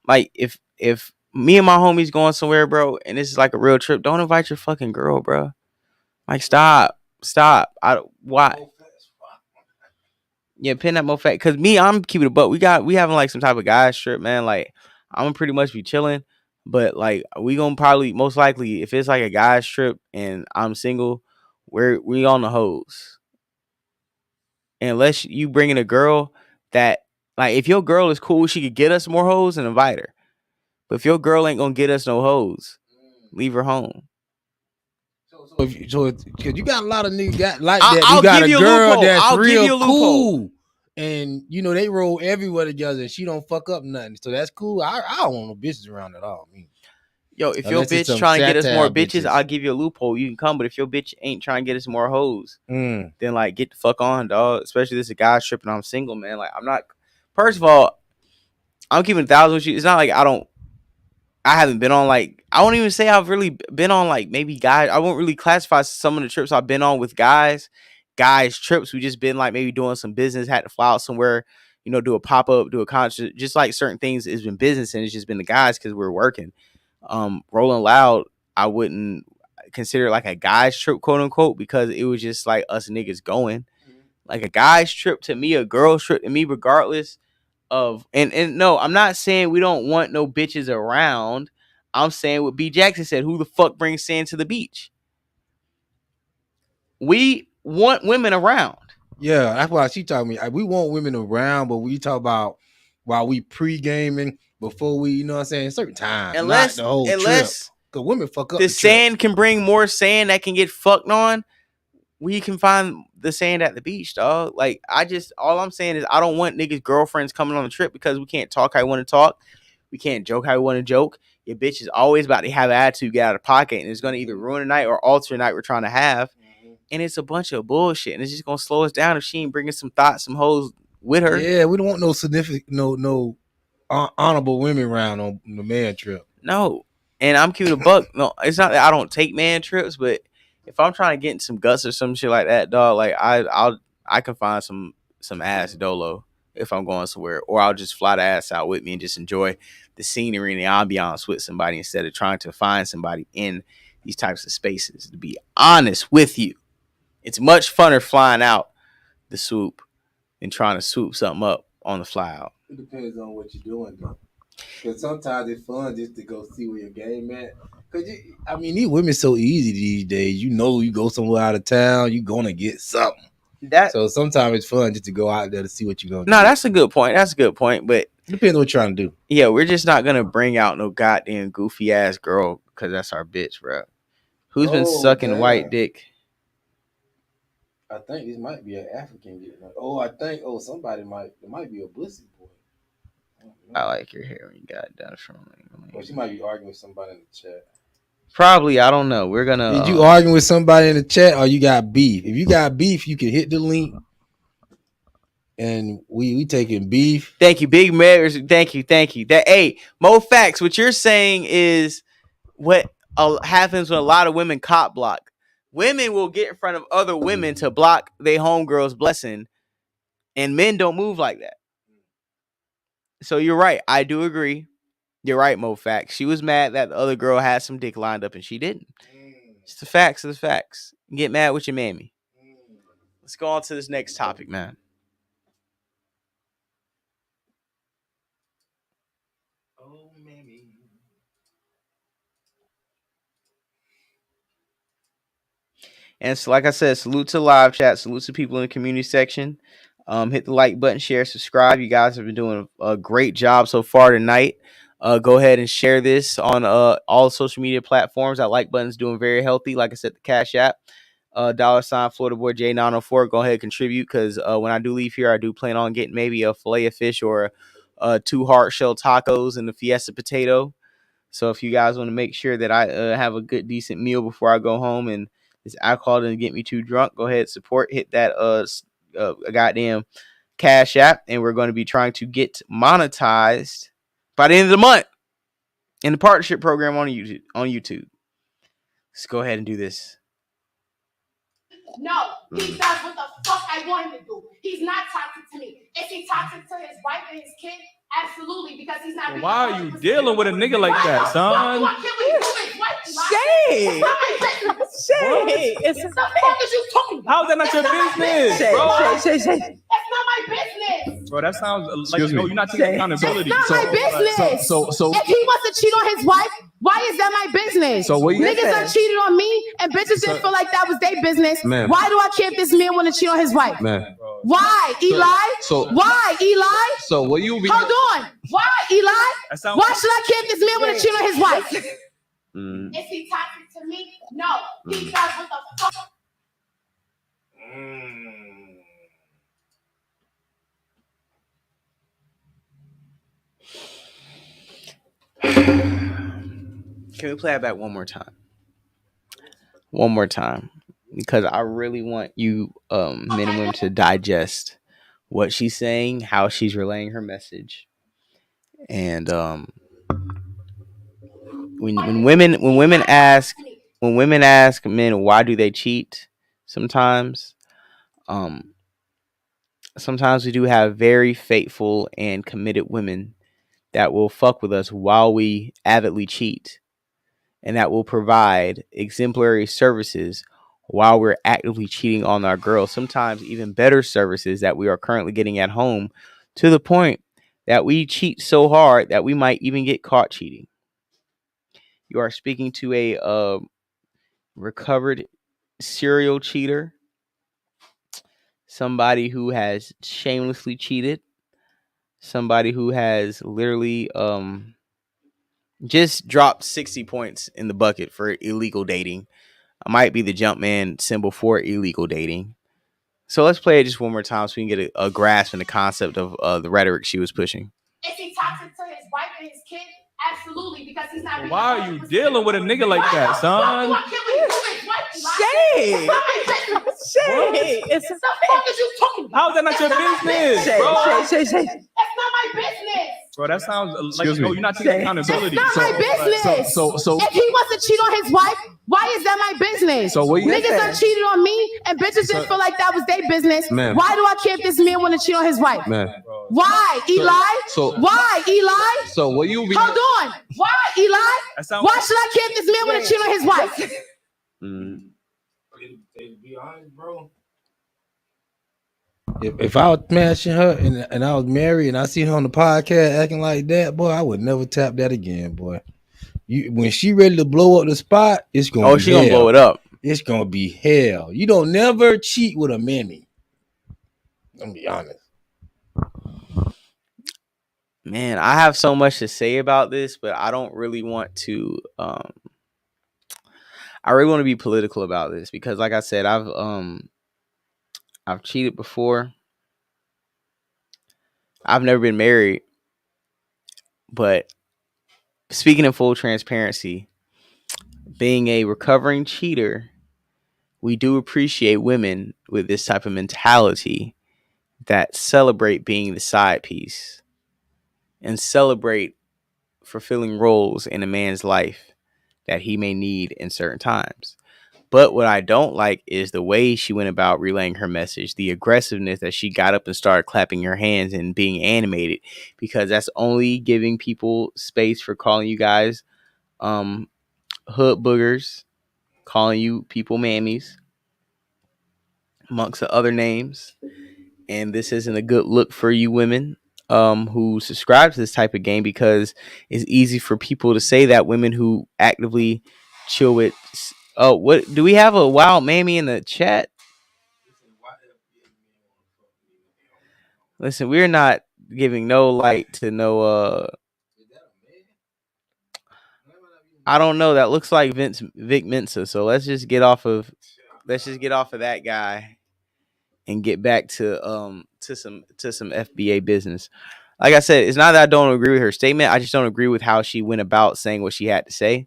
Like, if me and my homies going somewhere, bro, and this is like a real trip, don't invite your fucking girl, bro. Like, stop. Why? Yeah, pin that mo fact. Cause me, I'm keeping it, but we having like some type of guys trip, man. Like, I'm gonna pretty much be chilling, but like we gonna probably most likely if it's like a guys trip and I'm single, we on the hoes. Unless you bringing a girl that, like, if your girl is cool, she could get us more hoes and invite her. But if your girl ain't gonna get us no hoes, leave her home. So because you got a lot of niggas got like that. I'll you got give a you a girl loophole. that's I'll give real you a loophole. cool, and they roll everywhere together, and she don't fuck up nothing. So that's cool. I don't want no bitches around at all. I mean, yo, if your unless it's bitch some trying to get us more satire bitches, I'll give you a loophole. You can come, but if your bitch ain't trying to get us more hoes, then like get the fuck on, dog. Especially this is a guy trip and I'm single, man. Like, I'm not. First of all, I'm keeping 1,000 with you. It's not like I haven't been on, like, I won't even say I've really been on like maybe guys. I won't really classify some of the trips I've been on with guys trips. We just been like maybe doing some business, had to fly out somewhere, do a pop-up, do a concert, just like certain things. It's been business and it's just been the guys because we're working. Rolling Loud, I wouldn't consider it like a guy's trip, quote unquote, because it was just like us niggas going. Like, a guy's trip to me, a girl's trip to me, regardless of, and no, I'm not saying we don't want no bitches around. I'm saying what B Jackson said, who the fuck brings sand to the beach? We want women around. Yeah, that's why she talking to me. We want women around, but we talk about while we pre-gaming before we, what I'm saying, certain times, not the whole trip. Because women fuck up the sand can bring more sand that can get fucked on. We can find the sand at the beach, dog. Like, all I'm saying is I don't want niggas' girlfriends coming on the trip because we can't talk how we want to talk. We can't joke how we want to joke. Your bitch is always about to have an attitude, get out of pocket, and it's going to either ruin a night or alter a night we're trying to have. And it's a bunch of bullshit, and it's just going to slow us down if she ain't bringing some thoughts, some hoes with her. Yeah, we don't want no significant, no honorable women around on the man trip. No. And I'm keeping a buck. No, it's not that I don't take man trips, but if I'm trying to get in some guts or some shit like that, dog, like I can find some ass dolo if I'm going somewhere, or I'll just fly the ass out with me and just enjoy the scenery and the ambiance with somebody instead of trying to find somebody in these types of spaces. To be honest with you, it's much funner flying out the swoop than trying to swoop something up on the fly out. It depends on what you're doing, though. Because sometimes it's fun just to go see where your game at. Because, these women so easy these days. You go somewhere out of town, you're going to get something. So sometimes it's fun just to go out there to see what you're going to do. No, that's a good point. But it depends on what you're trying to do. Yeah, we're just not going to bring out no goddamn goofy ass girl because that's our bitch, bro. Who's been sucking white dick? I think this might be an African getting it. Somebody it might be a Boosie boy. I like your hair when you got it done from me. Well, she might be arguing with somebody in the chat. Probably, I don't know. We're gonna. Did you arguing with somebody in the chat, or you got beef? If you got beef, you can hit the link and we taking beef. Thank you, big mayors. Thank you. Hey, Mo Facts. What you're saying is what happens when a lot of women cop block. Women will get in front of other women to block their homegirl's blessing, and men don't move like that. So you're right. I do agree. You're right, Mo Facts. She was mad that the other girl had some dick lined up and she didn't. It's the facts of the facts. Get mad with your mammy. Let's go on to this next topic, man. Oh, Mammy. And so, like I said, salute to live chat. Salute to people in the community section. Hit the like button, share, subscribe. You guys have been doing a great job so far tonight. Go ahead and share this on all social media platforms. That like button's doing very healthy. Like I said, the Cash App, $ Florida Boy J904. Go ahead and contribute because when I do leave here, I do plan on getting maybe a fillet of fish or 2 hard shell tacos and a Fiesta potato. So if you guys want to make sure that I have a good, decent meal before I go home and this alcohol doesn't get me too drunk, go ahead, support, hit that goddamn Cash App, and we're going to be trying to get monetized by the end of the month in the partnership program on YouTube. Let's go ahead and do this. No, he does what the fuck I want him to do. He's not toxic to me. Is he toxic to his wife and his kid? Absolutely, because he's not. Why are you dealing with a nigga like that, son? Shay! It's the fuck is you talking about? How is that not your business, bro? Shay. That's not my business. Bro, that sounds like you're not taking accountability. That's not my business. So if he wants to cheat on his wife, why is that my business? So what you niggas done cheated on me, and bitches didn't feel like that was their business. Man. Why do I care if this man want to cheat on his wife? Man. Why, Eli? Why, Eli? So what you be? Hold on. Why, Eli? Why should I care if this man want to cheat on his wife? Is he toxic to me? No. He does what the fuck. Can we play it back one more time? One more time. Because I really want you men and women to digest what she's saying, how she's relaying her message. And when women ask men why do they cheat, sometimes we do have very faithful and committed women that will fuck with us while we avidly cheat, and that will provide exemplary services while we're actively cheating on our girls. Sometimes even better services that we are currently getting at home, to the point that we cheat so hard that we might even get caught cheating. You are speaking to a recovered serial cheater, somebody who has shamelessly cheated, somebody who has literally just dropped 60 points in the bucket for illegal dating. I might be the Jumpman symbol for illegal dating. So let's play it just one more time so we can get a grasp in the concept of the rhetoric she was pushing. Is he toxic to his wife and his kid? Absolutely, because he's not. Why are you dealing with a nigga like that, son? Shay! It's the fuck is you talking about? How is that not your business, bro? Shay. That's not my business. Bro, that sounds like you're not taking accountability. That's not my business. So if he wants to cheat on his wife, why is that my business? So what you niggas done cheated on me, and bitches didn't feel like that was their business. Man. Why do I care if this man want to cheat on his wife? Man. Why, Eli? Why, Eli? So what you be? Hold on. Why, Eli? Why should I care if this man want to cheat on his wife? To be honest, bro. If I was smashing her and I was married and I seen her on the podcast acting like that, boy, I would never tap that again, boy. When she ready to blow up the spot, it's gonna. Oh, she gonna blow it up. It's gonna be hell. You don't never cheat with a mammy. I'm be honest. Man, I have so much to say about this, but I don't really want to. I really want to be political about this because, like I said, I've cheated before. I've never been married, but speaking in full transparency, being a recovering cheater, we do appreciate women with this type of mentality that celebrate being the side piece and celebrate fulfilling roles in a man's life that he may need in certain times. But what I don't like is the way she went about relaying her message, the aggressiveness that she got up and started clapping her hands and being animated, because that's only giving people space for calling you guys hood boogers, calling you people mammies, amongst the other names. And this isn't a good look for you women who subscribe to this type of game, because it's easy for people to say that women who actively chill with. Oh, what do we have a wild mammy in the chat? Listen, we're not giving no light to no. I don't know. That looks like Vic Mensa. So let's just get off of that guy and get back to some FBA business. Like I said, it's not that I don't agree with her statement. I just don't agree with how she went about saying what she had to say.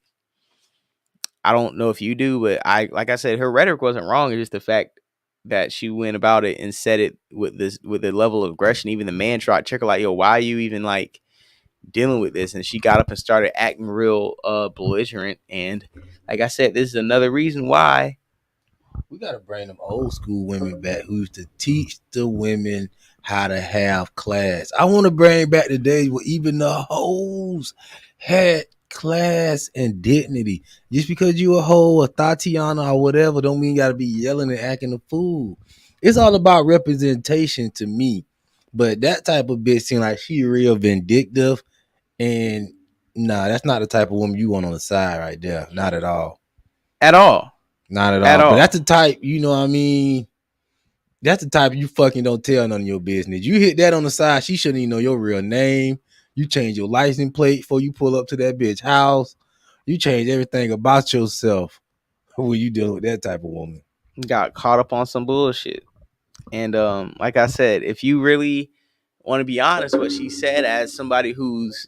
I don't know if you do, but like I said, her rhetoric wasn't wrong. It's just the fact that she went about it and said it with the level of aggression. Even the man tried to check her like, yo, why are you even like dealing with this? And she got up and started acting real belligerent. And like I said, this is another reason why we gotta bring them old school women back who used to teach the women how to have class. I want to bring back the days where even the hoes had class and dignity. Just because you a hoe, a Tatiana, or whatever, don't mean you gotta be yelling and acting a fool. It's all about representation to me. But that type of bitch seem like she real vindictive, and nah, that's not the type of woman you want on the side right there. Not at all. at all. Not at At all. all. But that's the type, you know what I mean? That's the type you fucking don't tell none of your business. You hit that on the side, she shouldn't even know your real name. You change your license plate before you pull up to that bitch house. You change everything about yourself when you dealing with that type of woman. Got caught up on some bullshit. And like I said, if you really want to be honest, what she said as somebody who's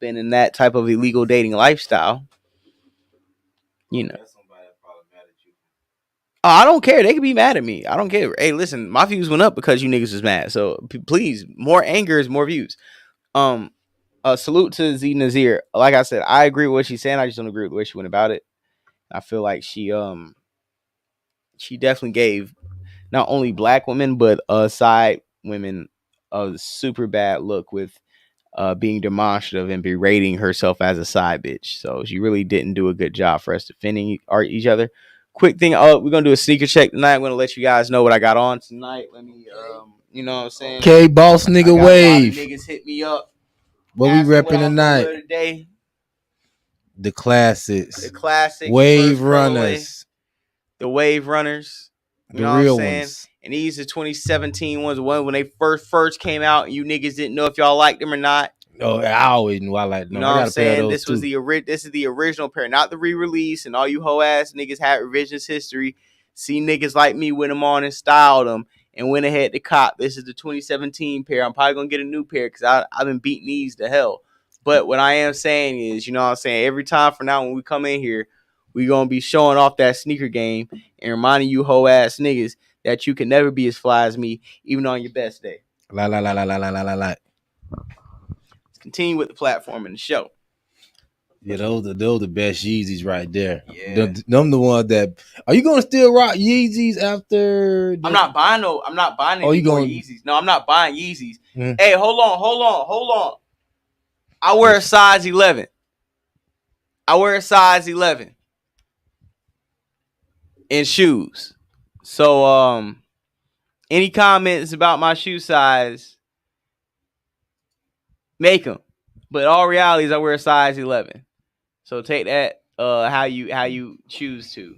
been in that type of illegal dating lifestyle, you know. Oh, I don't care. They can be mad at me. I don't care. Hey, listen, my views went up because you niggas was mad. So please, more anger is more views. Salute to Z Nazir. Like I said, I agree with what she's saying. I just don't agree with the way she went about it. I feel like she definitely gave not only black women but side women a super bad look with being demonstrative and berating herself as a side bitch. So she really didn't do a good job for us defending each other. Quick thing, we're gonna do a sneaker check tonight. I'm gonna let you guys know what I got on tonight. Let me you know what I'm saying? Okay, boss nigga wave. Niggas hit me up. What we repping tonight? Today. The classics. The classic wave runners. The wave runners. You the know real what I'm saying? ones. And these are 2017 ones, one when they first came out, and you niggas didn't know if y'all liked them or not. Oh, I always knew I liked them. You know what I'm saying? This is the original pair, not the re-release. And all you hoe ass niggas had revisionist history. See niggas like me with them on and styled them and went ahead to cop. This is the 2017 pair. I'm probably gonna get a new pair because I've been beating these to hell. But what I am saying is, you know what I'm saying, every time from now when we come in here, we gonna be showing off that sneaker game and reminding you hoe ass niggas that you can never be as fly as me, even on your best day. La. Let's continue with the platform and the show. Yeah, those are the best Yeezys right there. Yeah. Them the ones that. Are you gonna still rock Yeezys after? I'm not buying any more Yeezys. No, I'm not buying Yeezys. Hey, hold on. I wear a size 11. In shoes. So any comments about my shoe size, make them. But all reality is I wear a size 11. So take that how you choose to.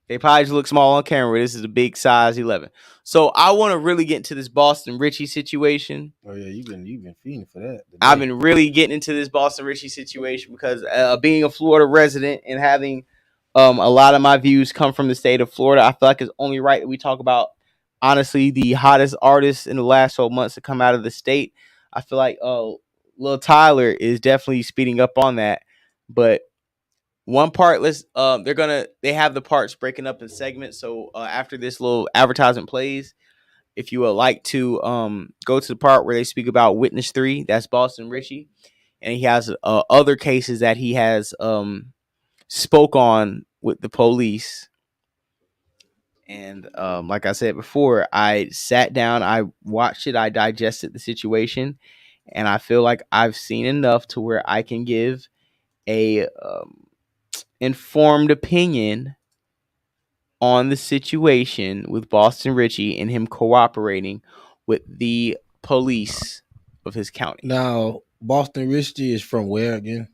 They probably just look small on camera. This is a big size 11. So I want to really get into this Boston Ritchie situation. Oh yeah, you've been feeding for that. Today. I've been really getting into this Boston Ritchie situation because being a Florida resident and having a lot of my views come from the state of Florida, I feel like it's only right that we talk about, honestly, the hottest artists in the last 12 months to come out of the state. I feel like Lil Tyler is definitely speeding up on that. But one part, they have the parts breaking up in segments. So after this little advertisement plays, if you would like to go to the part where they speak about witness 3, that's Boston Ritchie, and he has other cases that he has spoke on with the police. And like I said before, I sat down, I watched it, I digested the situation, and I feel like I've seen enough to where I can give a informed opinion on the situation with Boston Ritchie and him cooperating with the police of his county. Now, Boston Ritchie is from where again?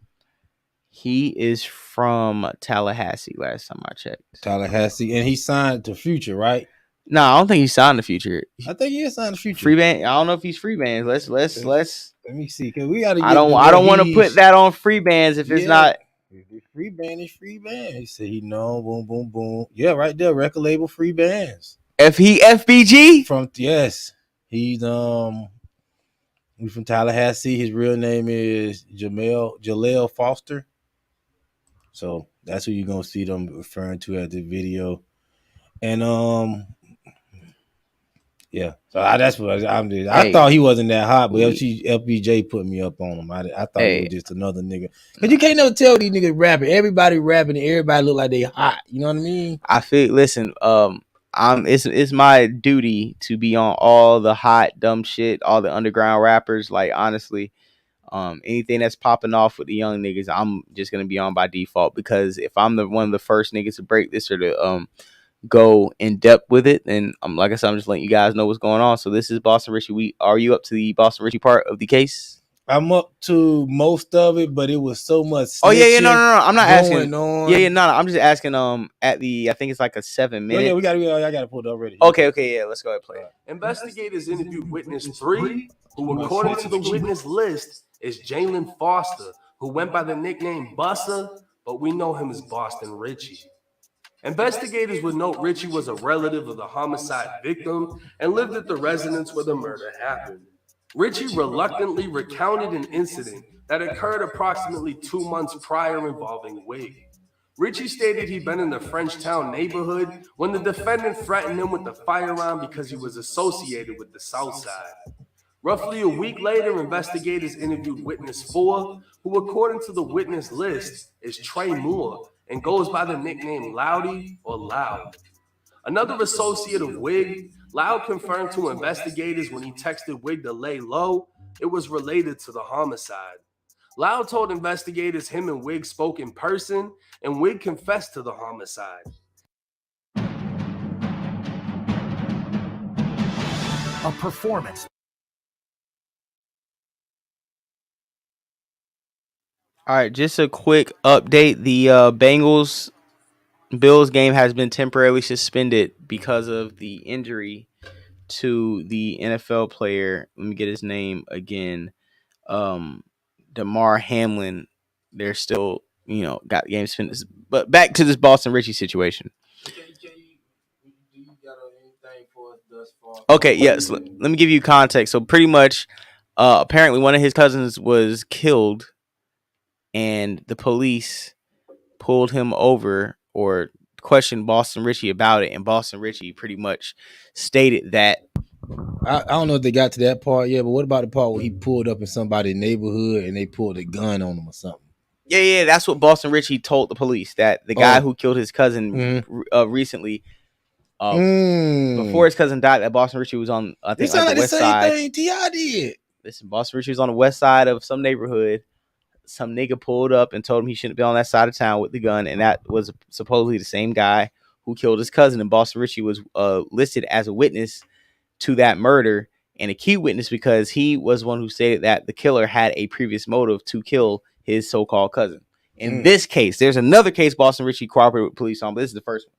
He is from Tallahassee. Last time I checked, Tallahassee, and he signed to Future, right? No, I don't think he signed the Future. I think he is signed to Future. Free band. I don't know if he's free bands. Let's. Let me see. Cause we gotta. I don't want to put that on free bands if it's not. Free band is free band. He said he know. Boom, boom, boom. Yeah, right there. Record label free bands. If he FBG from he's he's from Tallahassee. His real name is Jaleel Foster. So that's who you're gonna see them referring to at the video. And yeah. So that's what I'm doing. I thought he wasn't that hot, but FBJ put me up on him. I thought he was just another nigga. Cause you can't never tell these niggas rapping. Everybody rapping and everybody look like they hot. You know what I mean? I feel. Listen, it's my duty to be on all the hot dumb shit, all the underground rappers. Like honestly, anything that's popping off with the young niggas, I'm just gonna be on by default, because if I'm one of the first niggas to break this or to go in depth with it, and like I said, I'm just letting you guys know what's going on. So this is Boston Ritchie. Are you up to the Boston Ritchie part of the case? I'm up to most of it, but it was so much. Oh yeah, no. I'm not asking. On. Yeah, no. I'm just asking. At the, I think it's like a 7-minute. Yeah, I got to pull it already. Okay, yeah. Let's go ahead and play it. Investigators interviewed witness 3, who according to the witness list is Jalen Foster, who went by the nickname Bussa, but we know him as Boston Ritchie. Investigators would note Ritchie was a relative of the homicide victim and lived at the residence where the murder happened. Ritchie reluctantly recounted an incident that occurred approximately 2 months prior involving Wig. Ritchie stated he'd been in the Frenchtown neighborhood when the defendant threatened him with the firearm because he was associated with the South Side. Roughly a week later, investigators interviewed witness 4, who according to the witness list is Trey Moore and goes by the nickname Loudy or Loud. Another associate of Wig, Loud confirmed to investigators when he texted Wig to lay low, it was related to the homicide. Loud told investigators him and Wig spoke in person, and Wig confessed to the homicide. A performance. All right, just a quick update. The Bengals Bills game has been temporarily suspended because of the injury to the NFL player. Let me get his name again. Damar Hamlin. They're still, got the game suspended. But back to this Boston Ritchie situation. Okay, yes. Let me give you context. So pretty much, apparently one of his cousins was killed, and the police pulled him over or questioned Boston Ritchie about it, and Boston Ritchie pretty much stated that. I don't know if they got to that part yet, but what about the part where he pulled up in somebody's neighborhood and they pulled a gun on him or something? Yeah, that's what Boston Ritchie told the police, that the guy who killed his cousin recently, before his cousin died, that Boston Ritchie was on, I think, like the west side. Thing T.I. did. Listen, Boston Ritchie was on the west side of some neighborhood. Some nigga pulled up and told him he shouldn't be on that side of town with the gun, and that was supposedly the same guy who killed his cousin. And Boston Ritchie was listed as a witness to that murder, and a key witness because he was one who stated that the killer had a previous motive to kill his so-called cousin. In this case, there's another case Boston Ritchie cooperated with police on, but this is the first one.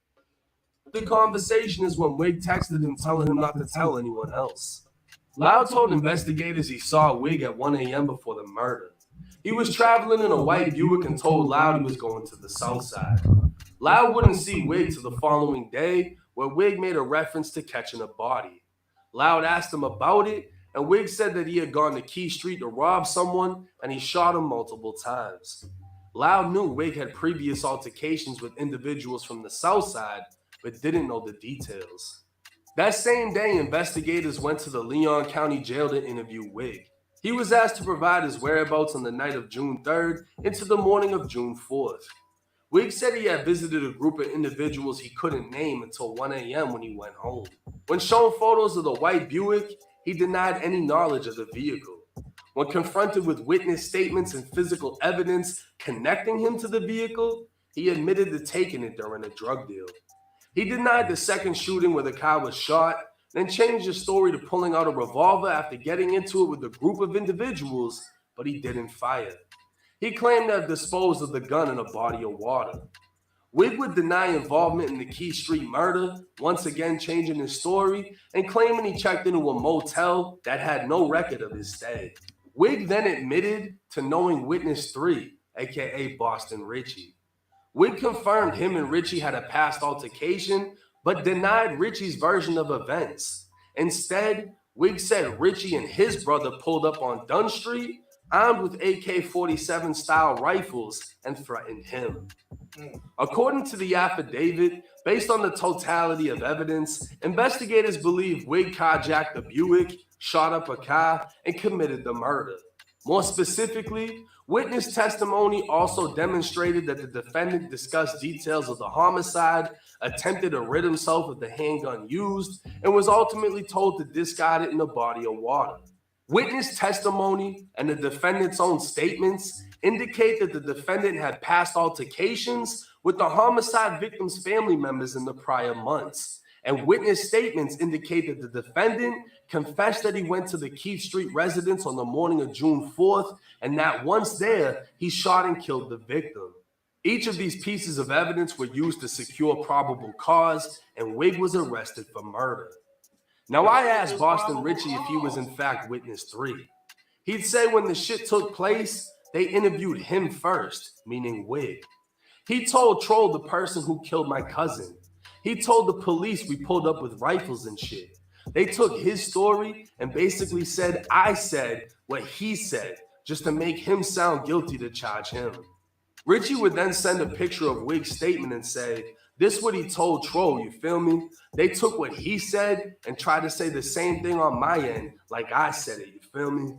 The conversation is when Wig texted him telling him not to tell anyone else. Loud told investigators he saw Wig at 1 a.m. before the murder. He was traveling in a white Buick and told Loud he was going to the South Side. Loud wouldn't see Wig till the following day, where Wig made a reference to catching a body. Loud asked him about it, and Wig said that he had gone to Key Street to rob someone, and he shot him multiple times. Loud knew Wig had previous altercations with individuals from the South Side, but didn't know the details. That same day, investigators went to the Leon County Jail to interview Wig. He was asked to provide his whereabouts on the night of June 3rd into the morning of June 4th. Wig said he had visited a group of individuals he couldn't name until 1 a.m. when he went home. When shown photos of the white Buick, he denied any knowledge of the vehicle. When confronted with witness statements and physical evidence connecting him to the vehicle, he admitted to taking it during a drug deal. He denied the second shooting where the car was shot, then changed his story to pulling out a revolver after getting into it with a group of individuals, but he didn't fire. He claimed to have disposed of the gun in a body of water. Wig would deny involvement in the Key Street murder, once again changing his story and claiming he checked into a motel that had no record of his stay. Wig then admitted to knowing Witness 3, aka Boston Ritchie. Wig confirmed him and Ritchie had a past altercation, but denied Ritchie's version of events. Instead, Wig said Ritchie and his brother pulled up on Dunn Street, armed with AK-47 style rifles, and threatened him. According to the affidavit, based on the totality of evidence, investigators believe Wig carjacked the Buick, shot up a car, and committed the murder. More specifically, witness testimony also demonstrated that the defendant discussed details of the homicide, attempted to rid himself of the handgun used, and was ultimately told to discard it in a body of water. Witness testimony and the defendant's own statements indicate that the defendant had past altercations with the homicide victim's family members in the prior months. And witness statements indicate that the defendant confessed that he went to the Keith Street residence on the morning of June 4th, and that once there, he shot and killed the victim. Each of these pieces of evidence were used to secure probable cause, and Wig was arrested for murder. Now, I asked Boston Ritchie if he was in fact Witness 3. He'd say when the shit took place, they interviewed him first, meaning Wig. He told Troll the person who killed my cousin. He told the police we pulled up with rifles and shit. They took his story and basically said I said what he said, just to make him sound guilty to charge him. Ritchie would then send a picture of Wig's statement and say, this what he told Troll, you feel me? They took what he said and tried to say the same thing on my end, like I said it, you feel me?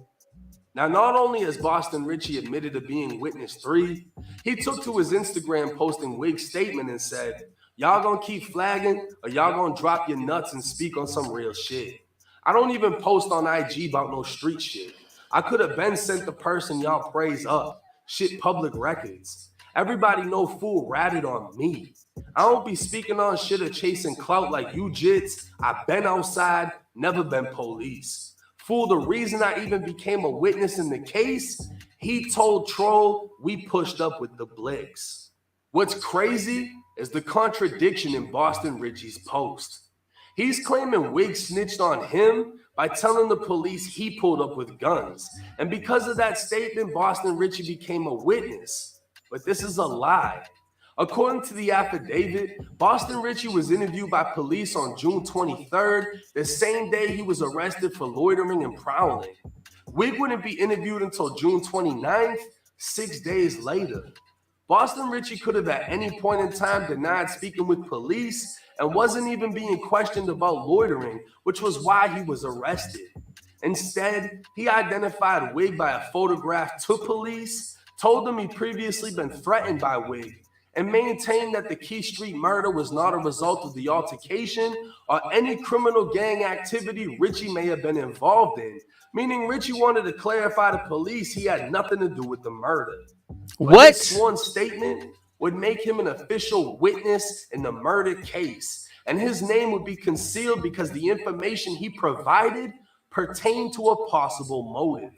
Now, not only has Boston Ritchie admitted to being Witness 3, he took to his Instagram posting Wig's statement and said, y'all gonna keep flagging or y'all gonna drop your nuts and speak on some real shit. I don't even post on IG about no street shit. I could have been sent the person y'all praise up. Shit, public records. Everybody know fool ratted on me. I don't be speaking on shit or chasing clout like you jits. I been outside, never been police. Fool, the reason I even became a witness in the case, he told Troll we pushed up with the Blicks. What's crazy is the contradiction in Boston Ritchie's post. He's claiming Wig snitched on him by telling the police he pulled up with guns. And because of that statement, Boston Ritchie became a witness. But this is a lie. According to the affidavit, Boston Ritchie was interviewed by police on June 23rd, the same day he was arrested for loitering and prowling. Wig wouldn't be interviewed until June 29th, 6 days later. Boston Ritchie could have at any point in time denied speaking with police and wasn't even being questioned about loitering, which was why he was arrested. Instead, he identified Wig by a photograph to police, told them he'd previously been threatened by Wig, and maintained that the Key Street murder was not a result of the altercation or any criminal gang activity Ritchie may have been involved in, meaning Ritchie wanted to clarify to police he had nothing to do with the murder. What? His sworn statement would make him an official witness in the murder case, and his name would be concealed because the information he provided pertained to a possible motive.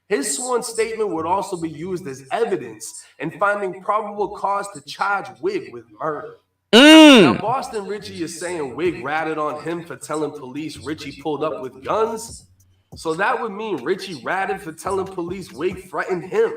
His sworn statement would also be used as evidence in finding probable cause to charge Wig with murder. Now, Boston Ritchie is saying Wig ratted on him for telling police Ritchie pulled up with guns. So that would mean Ritchie ratted for telling police Wig threatened him.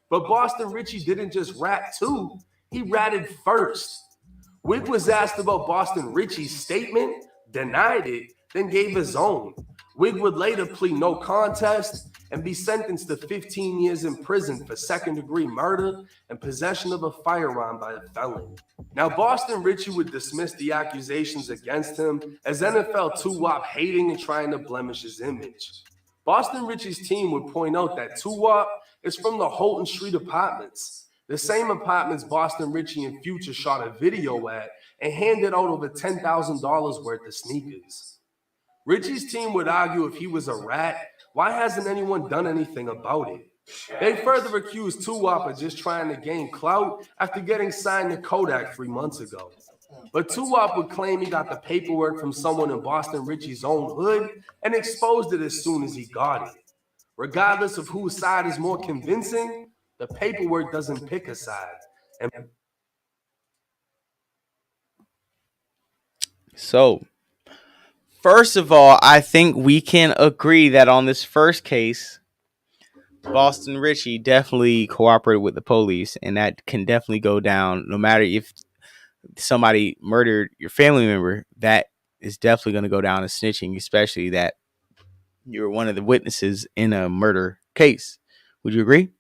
But Boston Ritchie didn't just rat too, he ratted first. Wig was asked about Boston Ritchie's statement, denied it, then gave his own. Wig would later plead no contest, and be sentenced to 15 years in prison for second-degree murder and possession of a firearm by a felon. Now, Boston Ritchie would dismiss the accusations against him as NFL 2-Wop hating and trying to blemish his image. Boston Ritchie's team would point out that 2-Wop is from the Holton Street Apartments, the same apartments Boston Ritchie and Future shot a video at and handed out over $10,000 worth of sneakers. Ritchie's team would argue if he was a rat, why hasn't anyone done anything about it? They further accused 2-Wop of just trying to gain clout after getting signed to Kodak 3 months ago. But 2-Wop would claim he got the paperwork from someone in Boston Ritchie's own hood and exposed it as soon as he got it. Regardless of whose side is more convincing, the paperwork doesn't pick a side. So, first of all, I think we can agree that on this first case, Boston Ritchie definitely cooperated with the police, and that can definitely go down. No matter if somebody murdered your family member, that is definitely going to go down as snitching, especially that you're one of the witnesses in a murder case. Would you agree?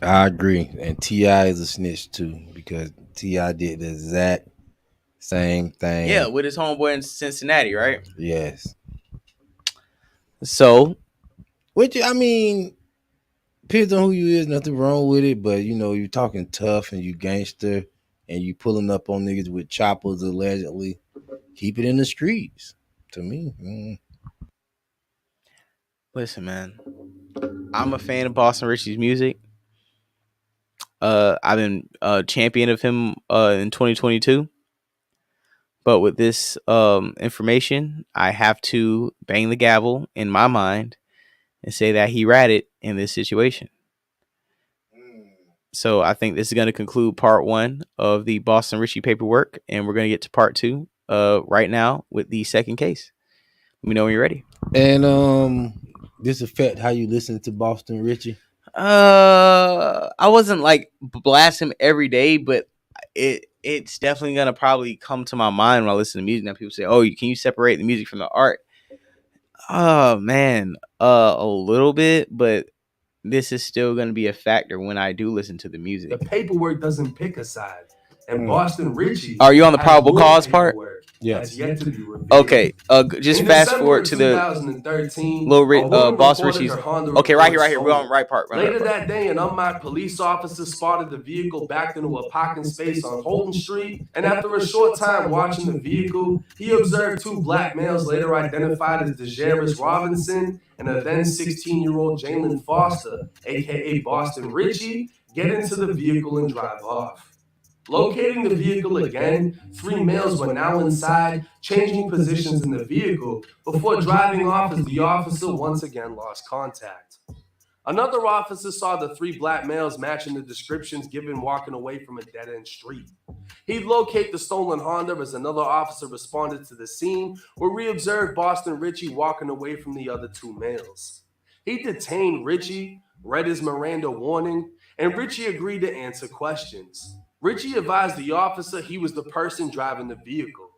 I agree. And T.I. is a snitch too, because T.I. did the exact same thing. Yeah, with his homeboy in Cincinnati, right? Yes. So, which, I mean, depends on who you is, nothing wrong with it, but you know, you talking tough and you gangster and you pulling up on niggas with choppers allegedly, keep it in the streets. To me. Listen, man, I'm a fan of Boston Ritchie's music. I've been a champion of him in 2022. But with this information, I have to bang the gavel in my mind and say that he ratted in this situation. So I think this is going to conclude part 1 of the Boston Ritchie paperwork, and we're going to get to part 2 right now with the second case. Let me know when you're ready. And this affect how you listen to Boston Ritchie? I wasn't like blast him every day, but it's definitely gonna probably come to my mind when I listen to music. Now people say, "Oh, can you separate the music from the art?" Oh man, a little bit, but this is still gonna be a factor when I do listen to the music. The paperwork doesn't pick a side, and Boston Ritchie. Are you on the probable cause part? Yes. Okay. Just fast forward to the 2013. little Boston Ritchie's. Okay, right here. We're on the right part. Later that day, an unmarked police officer spotted the vehicle backed into a parking space on Holton Street, and after a short time watching the vehicle, he observed 2 black males later identified as DeJaris Robinson and a then 16-year-old Jalen Foster, aka Boston Ritchie, get into the vehicle and drive off. Locating the vehicle again, 3 males were now inside, changing positions in the vehicle before driving off as the officer once again lost contact. Another officer saw the 3 black males matching the descriptions given walking away from a dead-end street. He'd locate the stolen Honda as another officer responded to the scene where we observed Boston Ritchie walking away from the other 2 males. He detained Ritchie, read his Miranda warning, and Ritchie agreed to answer questions. Ritchie advised the officer he was the person driving the vehicle.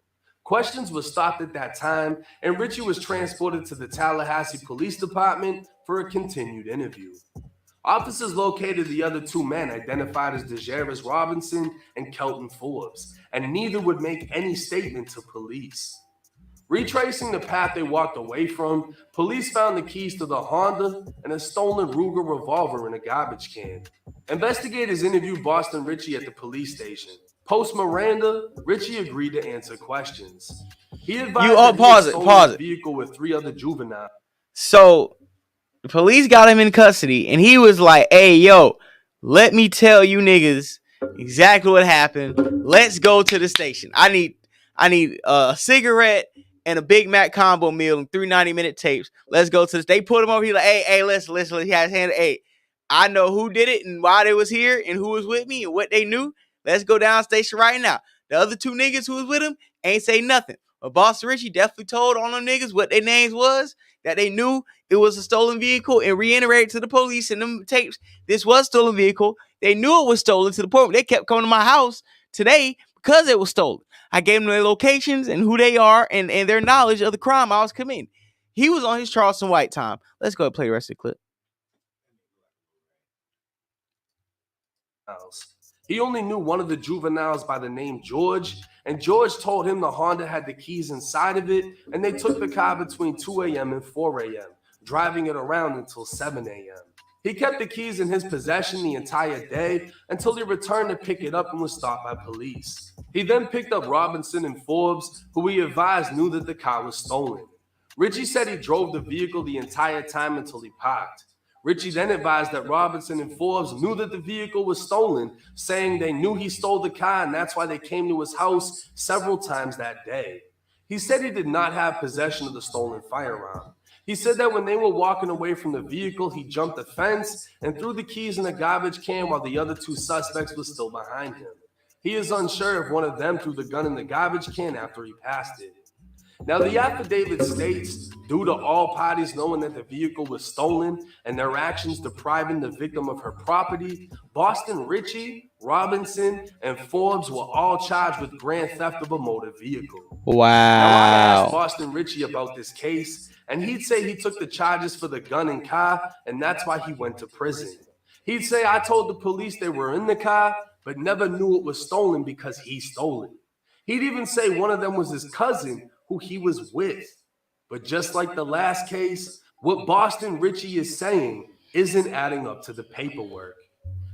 Questions were stopped at that time, and Ritchie was transported to the Tallahassee Police Department for a continued interview. Officers located the other 2 men identified as DeJaris Robinson and Kelton Forbes, and neither would make any statement to police. Retracing the path they walked away from, police found the keys to the Honda and a stolen Ruger revolver in a garbage can. Investigators interviewed Boston Ritchie at the police station. Post Miranda, Ritchie agreed to answer questions. He advised pause it. Vehicle with 3 other juveniles. So the police got him in custody, and he was like, "Hey, yo, let me tell you niggas exactly what happened. Let's go to the station. I need a cigarette and a Big Mac combo meal and 3 90-minute tapes. Let's go to this." They put him over. He like, hey, listen. He had his hand. Hey, I know who did it and why they was here and who was with me and what they knew. Let's go down station right now. The other 2 niggas who was with him ain't say nothing. But Boston Ritchie definitely told all them niggas what their names was, that they knew it was a stolen vehicle, and reiterated to the police in them tapes, this was a stolen vehicle. They knew it was stolen to the point where they kept coming to my house today because it was stolen. I gave them their locations and who they are and their knowledge of the crime I was committing. He was on his Charleston White time. Let's go and play the rest of the clip. He only knew one of the juveniles by the name George, and George told him the Honda had the keys inside of it, and they took the car between 2 a.m. and 4 a.m., driving it around until 7 a.m. He kept the keys in his possession the entire day until he returned to pick it up and was stopped by police. He then picked up Robinson and Forbes, who he advised knew that the car was stolen. Ritchie said he drove the vehicle the entire time until he parked. Ritchie then advised that Robinson and Forbes knew that the vehicle was stolen, saying they knew he stole the car and that's why they came to his house several times that day. He said he did not have possession of the stolen firearm. He said that when they were walking away from the vehicle, he jumped the fence and threw the keys in a garbage can while the other two suspects were still behind him. He is unsure if one of them threw the gun in the garbage can after he passed it. Now, the affidavit states, due to all parties knowing that the vehicle was stolen and their actions depriving the victim of her property, Boston Ritchie, Robinson, and Forbes were all charged with grand theft of a motor vehicle. Wow. Now, I asked Boston Ritchie about this case, and he'd say he took the charges for the gun and car, and that's why he went to prison. He'd say, I told the police they were in the car, but never knew it was stolen because he stole it. He'd even say one of them was his cousin, who he was with. But just like the last case, what Boston Ritchie is saying isn't adding up to the paperwork.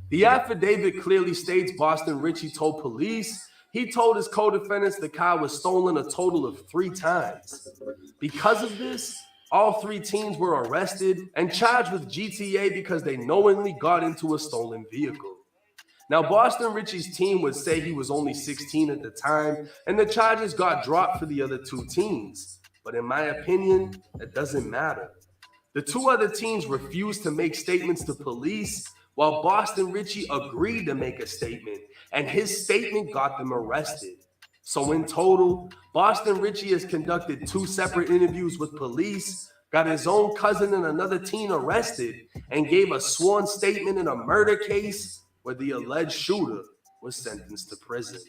The affidavit clearly states Boston Ritchie told police he told his co-defendants the car was stolen a total of 3 times. Because of this, all 3 teens were arrested and charged with GTA because they knowingly got into a stolen vehicle. Now, Boston Ritchie's team would say he was only 16 at the time, and the charges got dropped for the other 2 teens. But in my opinion, that doesn't matter. The 2 other teens refused to make statements to police, while Boston Ritchie agreed to make a statement, and his statement got them arrested. So in total, Boston Ritchie has conducted 2 separate interviews with police, got his own cousin and another teen arrested, and gave a sworn statement in a murder case where the alleged shooter was sentenced to prison.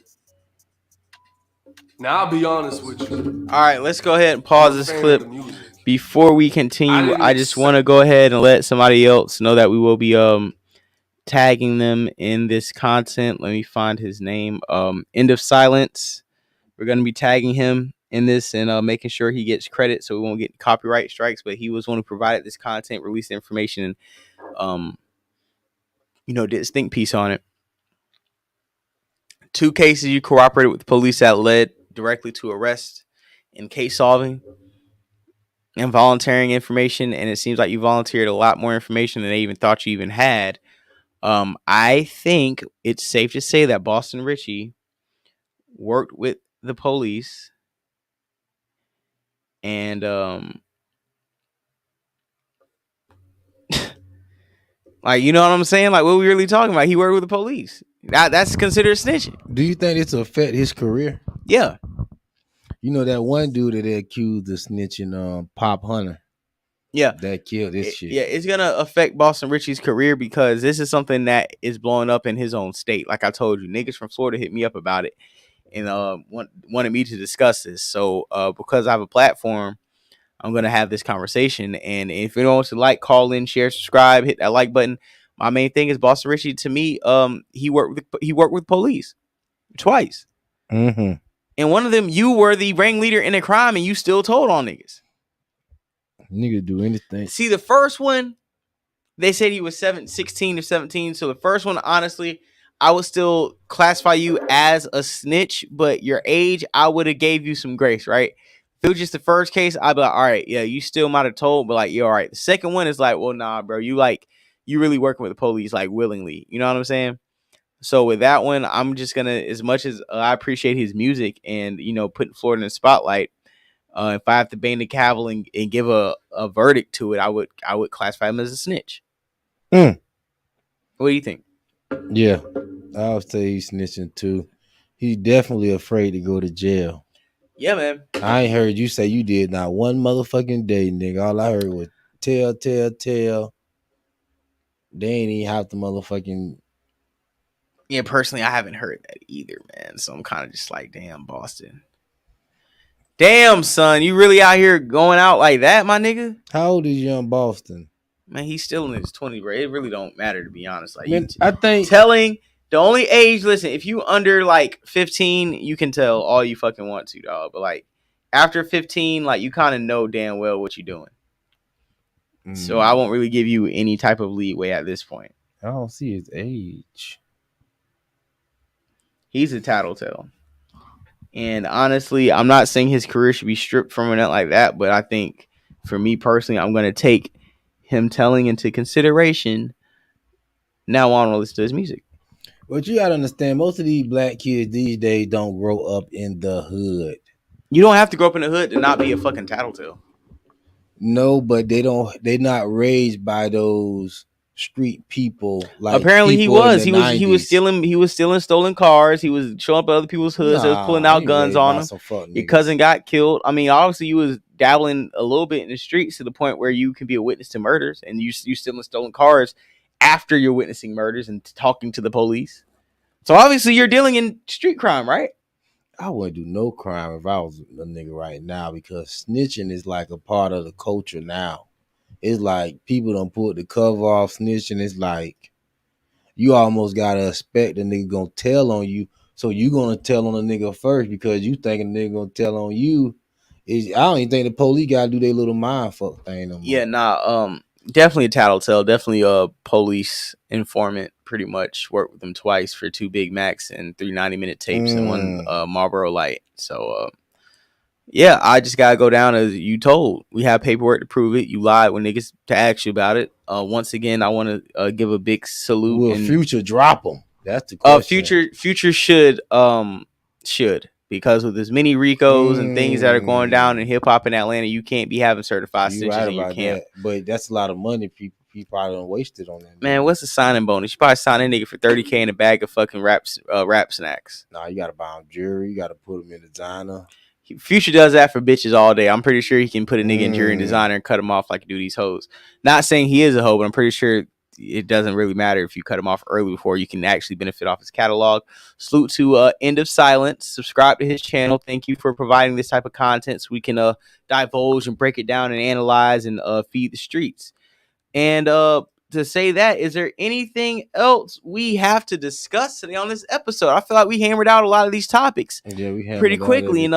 Now, I'll be honest with you. All right, let's go ahead and pause this clip. Before we continue, I just want to go ahead and let somebody else know that we will be tagging them in this content. Let me find his name. End of Silence. We're going to be tagging him in this and making sure he gets credit so we won't get copyright strikes. But he was one who provided this content, released the information, and did his think piece on it. 2 cases you cooperated with the police that led directly to arrest in case solving and volunteering information, and it seems like you volunteered a lot more information than they even thought you even had. I think it's safe to say that Boston Ritchie worked with the police and like, you know what I'm saying? Like, what we really talking about? He worked with the police. That's considered snitching. Do you think this will affect his career? Yeah. You know that one dude that they accused of snitching, Pop Hunter. Yeah. That killed this shit. Yeah, it's going to affect Boston Ritchie's career because this is something that is blowing up in his own state. Like I told you, niggas from Florida hit me up about it and wanted me to discuss this. So because I have a platform, I'm going to have this conversation. And if you don't want to like, call in, share, subscribe, hit that like button. My main thing is Boston Ritchie, to me, he worked with police twice. Mm-hmm. And one of them, you were the ringleader in a crime and you still told on niggas. Nigga do anything. See, the first one, they said he was 16 or 17. So the first one, honestly, I would still classify you as a snitch, but your age, I would have gave you some grace, right? If it was just the first case, I'd be like, all right, yeah, you still might have told, but like, you're all right. The second one is like, well, nah, bro, you really working with the police, like willingly. You know what I'm saying? So with that one, I'm just going to, as much as I appreciate his music and, putting Florida in the spotlight, if I have to bang the gavel and give a verdict to it, I would classify him as a snitch. What do you think? Yeah, I would say he's snitching too. He's definitely afraid to go to jail. Yeah, man. I ain't heard you say you did not one motherfucking day, nigga. All I heard was tell. They ain't even have to motherfucking. Yeah, personally, I haven't heard that either, man. So I'm kind of just like, damn, Boston. Damn, son, you really out here going out like that, my nigga? How old is Young Boston? Man, he's still in his 20s, bro. It really don't matter, to be honest. Like, Man, I think telling the only age, listen, if you under like 15, you can tell all you fucking want to, dog. But like after 15, like you kind of know damn well what you're doing. So I won't really give you any type of leeway at this point. I don't see his age. He's a tattletale. And honestly, I'm not saying his career should be stripped from it like that, but I think for me personally, I'm going to take him telling into consideration now on to listen to his music. But you got to understand, most of these black kids these days don't grow up in the hood. You don't have to grow up in the hood to not be a fucking tattletale. No, but they're not raised by those street people. Like apparently people he was stealing stolen cars. He was showing up at other people's hoods. They was pulling out guns on him. Your cousin got killed. I mean, obviously you was dabbling a little bit in the streets to the point where you can be a witness to murders, and you stealing stolen cars after you're witnessing murders and talking to the police. So obviously you're dealing in street crime, right? I wouldn't do no crime if I was a nigga right now, because snitching is like a part of the culture now. It's like people don't put the cover off snitching. It's like you almost gotta expect the nigga gonna tell on you. So you gonna tell on the nigga first because you thinking the nigga gonna tell on you. I don't even think the police gotta do their little mind fuck thing no more. Yeah, definitely a tattletale, definitely a police informant. Pretty much worked with them twice for 2 Big Macs and 3 90-minute tapes and 1 Marlboro Light. So yeah, I just gotta go down as you told. We have paperwork to prove it. You lied when niggas to ask you about it. Once again, I want to give a big salute. Will Future drop them? That's the question. Future should, because with as many Ricos and things that are going down in hip hop in Atlanta, you can't be having certified stitches right in your camp. that. But that's a lot of money people probably don't waste it on that. Man, what's the signing bonus? You probably sign a nigga for $30K in a bag of fucking rap snacks. Nah, you gotta buy him jewelry. You gotta put him in designer. Future does that for bitches all day. I'm pretty sure he can put a nigga in jewelry and designer and cut him off like you do these hoes. Not saying he is a hoe, but I'm pretty sure it doesn't really matter if you cut him off early before you can actually benefit off his catalog. Salute to End of Silence. Subscribe to his channel. Thank you for providing this type of content so we can divulge and break it down and analyze and feed the streets. And to say that, is there anything else we have to discuss today on this episode? I feel like we hammered out a lot of these topics pretty quickly and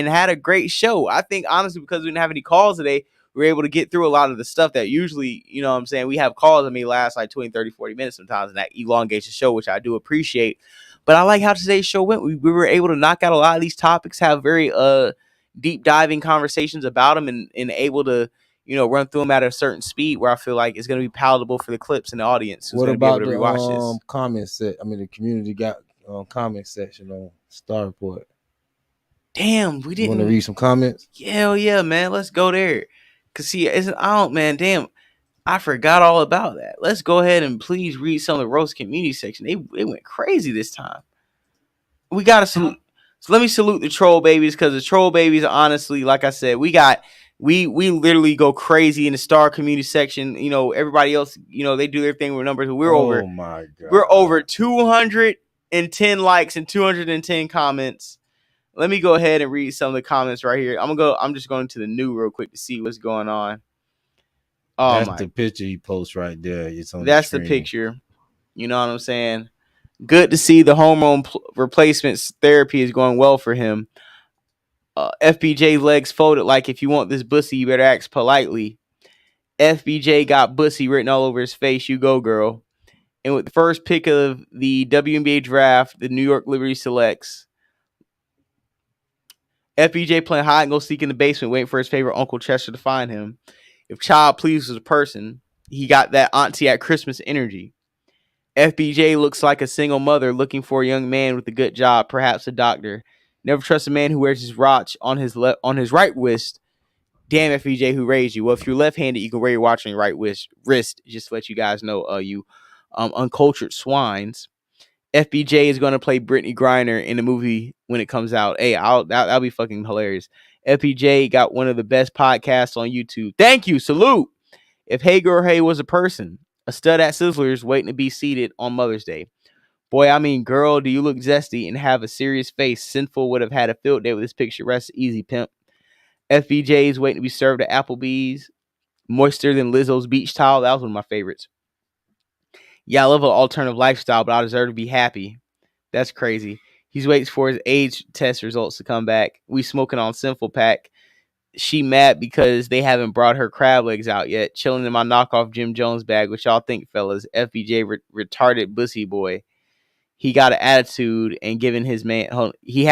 had a great show. I think honestly, because we didn't have any calls today, we were able to get through a lot of the stuff that usually, you know what I'm saying, we have calls that may last like 20, 30, 40 minutes sometimes, and that elongates the show, which I do appreciate. But I like how today's show went. We were able to knock out a lot of these topics, have very deep diving conversations about them, and able to, you know, run through them at a certain speed where I feel like it's going to be palatable for the clips and the audience. What about the comment set? I mean, the community got comment section on Star Report. Damn, we didn't. Want to read some comments? Hell yeah, man. Let's go there. Cause see, damn, I forgot all about that. Let's go ahead and please read some of the roast community section. They went crazy this time. We gotta salute. So let me salute the troll babies, because the troll babies, honestly, like I said, we literally go crazy in the Star community section. You know, everybody else, you know, they do their thing with numbers. We're over 210 likes and 210 comments. Let me go ahead and read some of the comments right here. I'm just going to the new real quick to see what's going on. Oh, that's the picture he posts right there. That's the picture. You know what I'm saying? Good to see the hormone replacements therapy is going well for him. FBJ legs folded like, if you want this Boosie, you better act politely. FBJ got Boosie written all over his face. You go, girl. And with the first pick of the WNBA draft, the New York Liberty selects FBJ playing hide and go seek in the basement, waiting for his favorite Uncle Chester to find him. If child pleases a person, he got that auntie at Christmas energy. FBJ looks like a single mother looking for a young man with a good job, perhaps a doctor. Never trust a man who wears his watch on his right wrist. Damn, FBJ, who raised you? Well, if you're left-handed, you can wear your watch on your right wrist. Just to let you guys know, you uncultured swines. FBJ is going to play Brittany Griner in the movie when it comes out. Hey, that'll be fucking hilarious. FBJ got one of the best podcasts on YouTube. Thank you. Salute. If Hey Girl Hey was a person, a stud at Sizzlers waiting to be seated on Mother's Day. Boy, I mean, girl, do you look zesty and have a serious face? Sinful would have had a field day with this picture. Rest easy, pimp. FBJ's waiting to be served at Applebee's. Moister than Lizzo's beach towel. That was one of my favorites. Yeah, I love an alternative lifestyle, but I deserve to be happy. That's crazy. He's waiting for his age test results to come back. We smoking on Sinful Pack. She mad because they haven't brought her crab legs out yet. Chilling in my knockoff Jim Jones bag. What y'all think, fellas? FBJ retarded Boosie boy. He got an attitude and giving his man he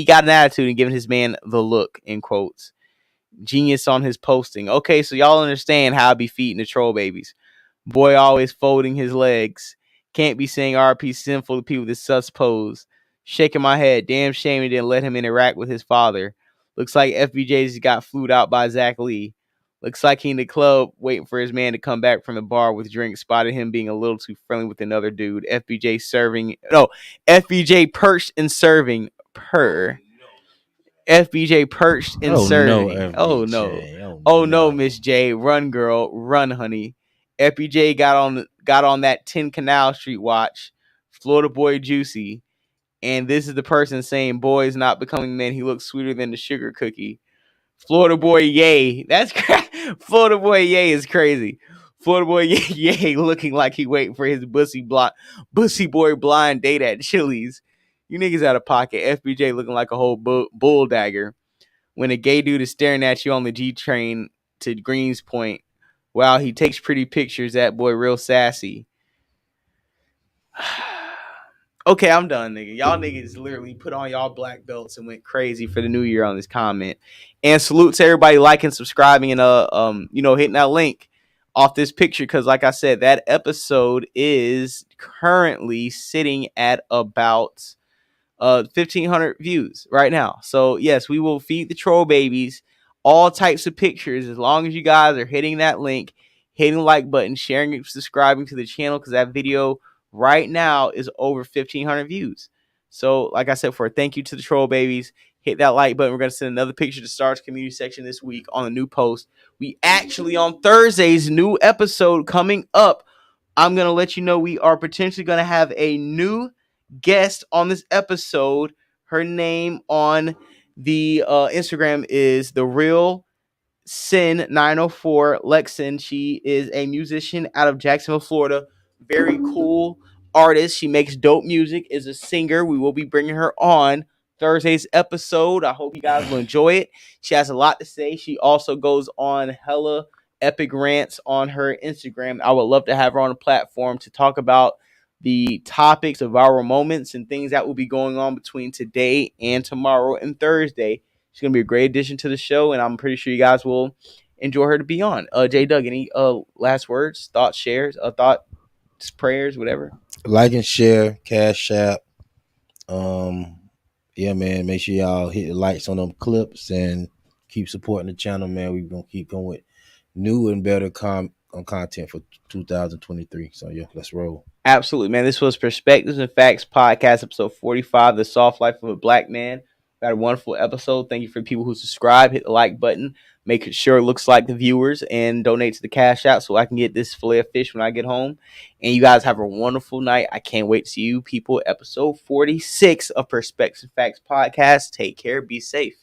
got an attitude and giving his man the look, in quotes. Genius on his posting. Okay, so y'all understand how I be feeding the troll babies. Boy always folding his legs. Can't be saying RP Sinful to people with this sus pose. Shaking my head. Damn shame he didn't let him interact with his father. Looks like FBJ's got flued out by Zach Lee. Looks like he in the club waiting for his man to come back from the bar with drinks. Spotted him being a little too friendly with another dude. FBJ perched and serving per. FBJ perched and serving. No, Oh no. FBJ. Oh no, Miss J. Run, girl. Run, honey. FBJ got on that 10 Canal Street watch. Florida boy Juicy. And this is the person saying boy is not becoming man. He looks sweeter than the sugar cookie. Florida boy Yay. That's Florida boy Yay is crazy. Florida boy Yay looking like he waiting for his Boosie boy blind date at Chili's. You niggas out of pocket. FBJ looking like a whole bull dagger. When a gay dude is staring at you on the G train to Greens Point, wow, he takes pretty pictures. That boy real sassy. Okay, I'm done, nigga. Y'all niggas literally put on y'all black belts and went crazy for the new year on this comment. And salute to everybody liking, subscribing, and hitting that link off this picture, because like I said, that episode is currently sitting at about 1,500 views right now. So yes, we will feed the troll babies all types of pictures as long as you guys are hitting that link, hitting the like button, sharing and subscribing to the channel, because that video right now is over 1,500 views. So like I said, for a thank you to the troll babies, hit that like button. We're going to send another picture to Star's community section this week on the new post. We actually, on Thursday's new episode coming up, I'm going to let you know we are potentially going to have a new guest on this episode. Her name on the Instagram is The Real Sin 904 Lexin. She is a musician out of Jacksonville, Florida. Very cool artist. She makes dope music, is a singer. We will be bringing her on Thursday's episode. I hope you guys will enjoy it. She has a lot to say. She also goes on hella epic rants on her Instagram. I would love to have her on a platform to talk about the topics of our moments and things that will be going on between today and tomorrow and Thursday. She's going to be a great addition to the show, and I'm pretty sure you guys will enjoy her to be on. J Doug, any last words, thoughts, shares, thoughts, prayers, whatever? Like and share, Cash App. Yeah, man, make sure y'all hit the likes on them clips and keep supporting the channel, man. We're going to keep going with new and better content for 2023. So, yeah, let's roll. Absolutely, man. This was Perspectives and Facts Podcast, episode 45, The Soft Life of a Black Man. Got a wonderful episode. Thank you for people who subscribe. Hit the like button. Make sure it looks like the viewers, and donate to the Cash App so I can get this fillet of fish when I get home. And you guys have a wonderful night. I can't wait to see you people. Episode 46 of Perspectives and Facts Podcast. Take care. Be safe.